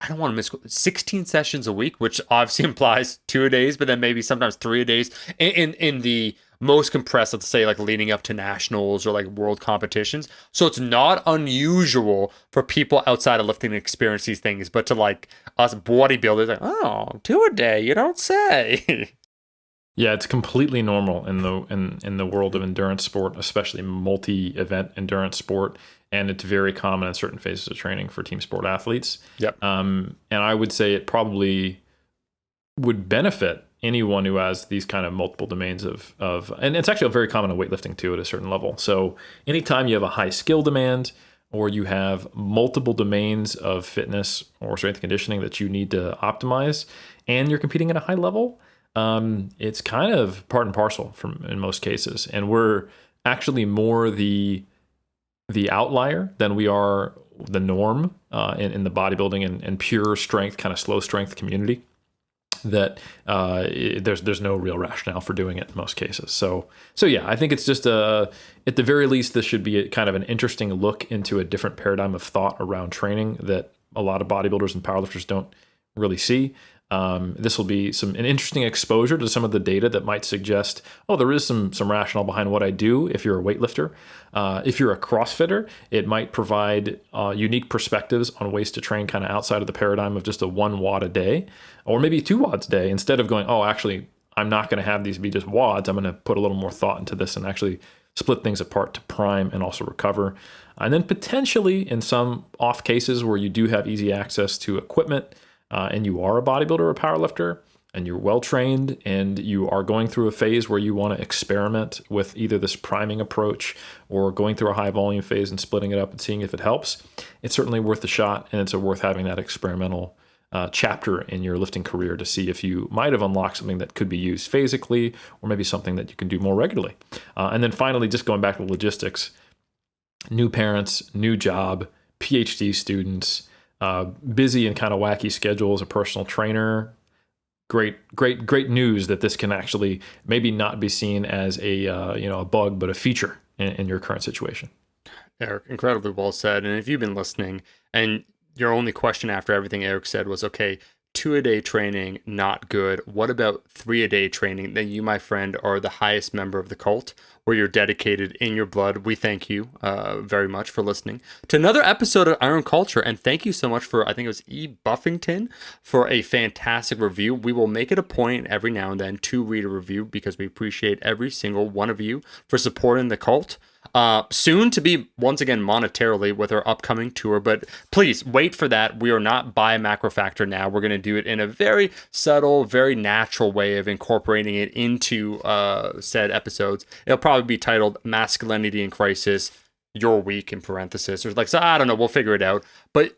I don't want to miss 16 sessions a week, which obviously implies 2 a days, but then maybe sometimes 3 a days in the most compressed, let's say like leading up to nationals or like world competitions. So it's not unusual for people outside of lifting to experience these things, but to like us bodybuilders, like, oh, 2 a day, you don't say. Yeah, it's completely normal in the world of endurance sport, especially multi-event endurance sport, and it's very common in certain phases of training for team sport athletes. Yep. And I would say it probably would benefit anyone who has these kind of multiple domains of, and it's actually very common in weightlifting too at a certain level. So anytime you have a high skill demand or you have multiple domains of fitness or strength and conditioning that you need to optimize, and you're competing at a high level, it's kind of part and parcel in most cases. And we're actually more the outlier than we are the norm in the bodybuilding and pure strength, kind of slow strength community. That there's no real rationale for doing it in most cases. So yeah, I think it's just at the very least, this should be kind of an interesting look into a different paradigm of thought around training that a lot of bodybuilders and powerlifters don't really see. This will be an interesting exposure to some of the data that might suggest, oh, there is some rationale behind what I do if you're a weightlifter. If you're a CrossFitter, it might provide unique perspectives on ways to train kind of outside of the paradigm of just a 1 watt a day, or maybe 2 watts a day, instead of going, oh, actually, I'm not going to have these be just wads. I'm going to put a little more thought into this and actually split things apart to prime and also recover. And then potentially in some off cases where you do have easy access to equipment, and you are a bodybuilder or a powerlifter, and you're well trained, and you are going through a phase where you want to experiment with either this priming approach or going through a high volume phase and splitting it up and seeing if it helps, it's certainly worth the shot, and it's worth having that experimental chapter in your lifting career to see if you might have unlocked something that could be used phasically, or maybe something that you can do more regularly. And then finally, just going back to logistics, new parents, new job, PhD students, busy and kind of wacky schedule as a personal trainer. Great news that this can actually maybe not be seen as a bug, but a feature in your current situation. Eric, incredibly well said. And if you've been listening and your only question after everything Eric said was, okay, 2 a day training, not good. What about 3 a day training? Then you, my friend, are the highest member of the cult, where you're dedicated in your blood. We thank you very much for listening to another episode of Iron Culture. And thank you so much for, I think it was E. Buffington, for a fantastic review. We will make it a point every now and then to read a review because we appreciate every single one of you for supporting the cult. Soon to be once again monetarily with our upcoming tour, but please wait for that. We are not by Macrofactor now. We're going to do it in a very subtle, very natural way of incorporating it into said episodes. It'll probably be titled Masculinity in Crisis, Your Week in parenthesis, or like, so I don't know, we'll figure it out. But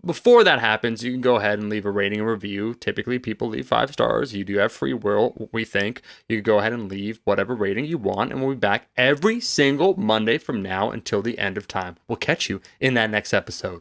before that happens, you can go ahead and leave a rating and review. Typically, people leave 5 stars. You do have free will, we think. You can go ahead and leave whatever rating you want, and we'll be back every single Monday from now until the end of time. We'll catch you in that next episode.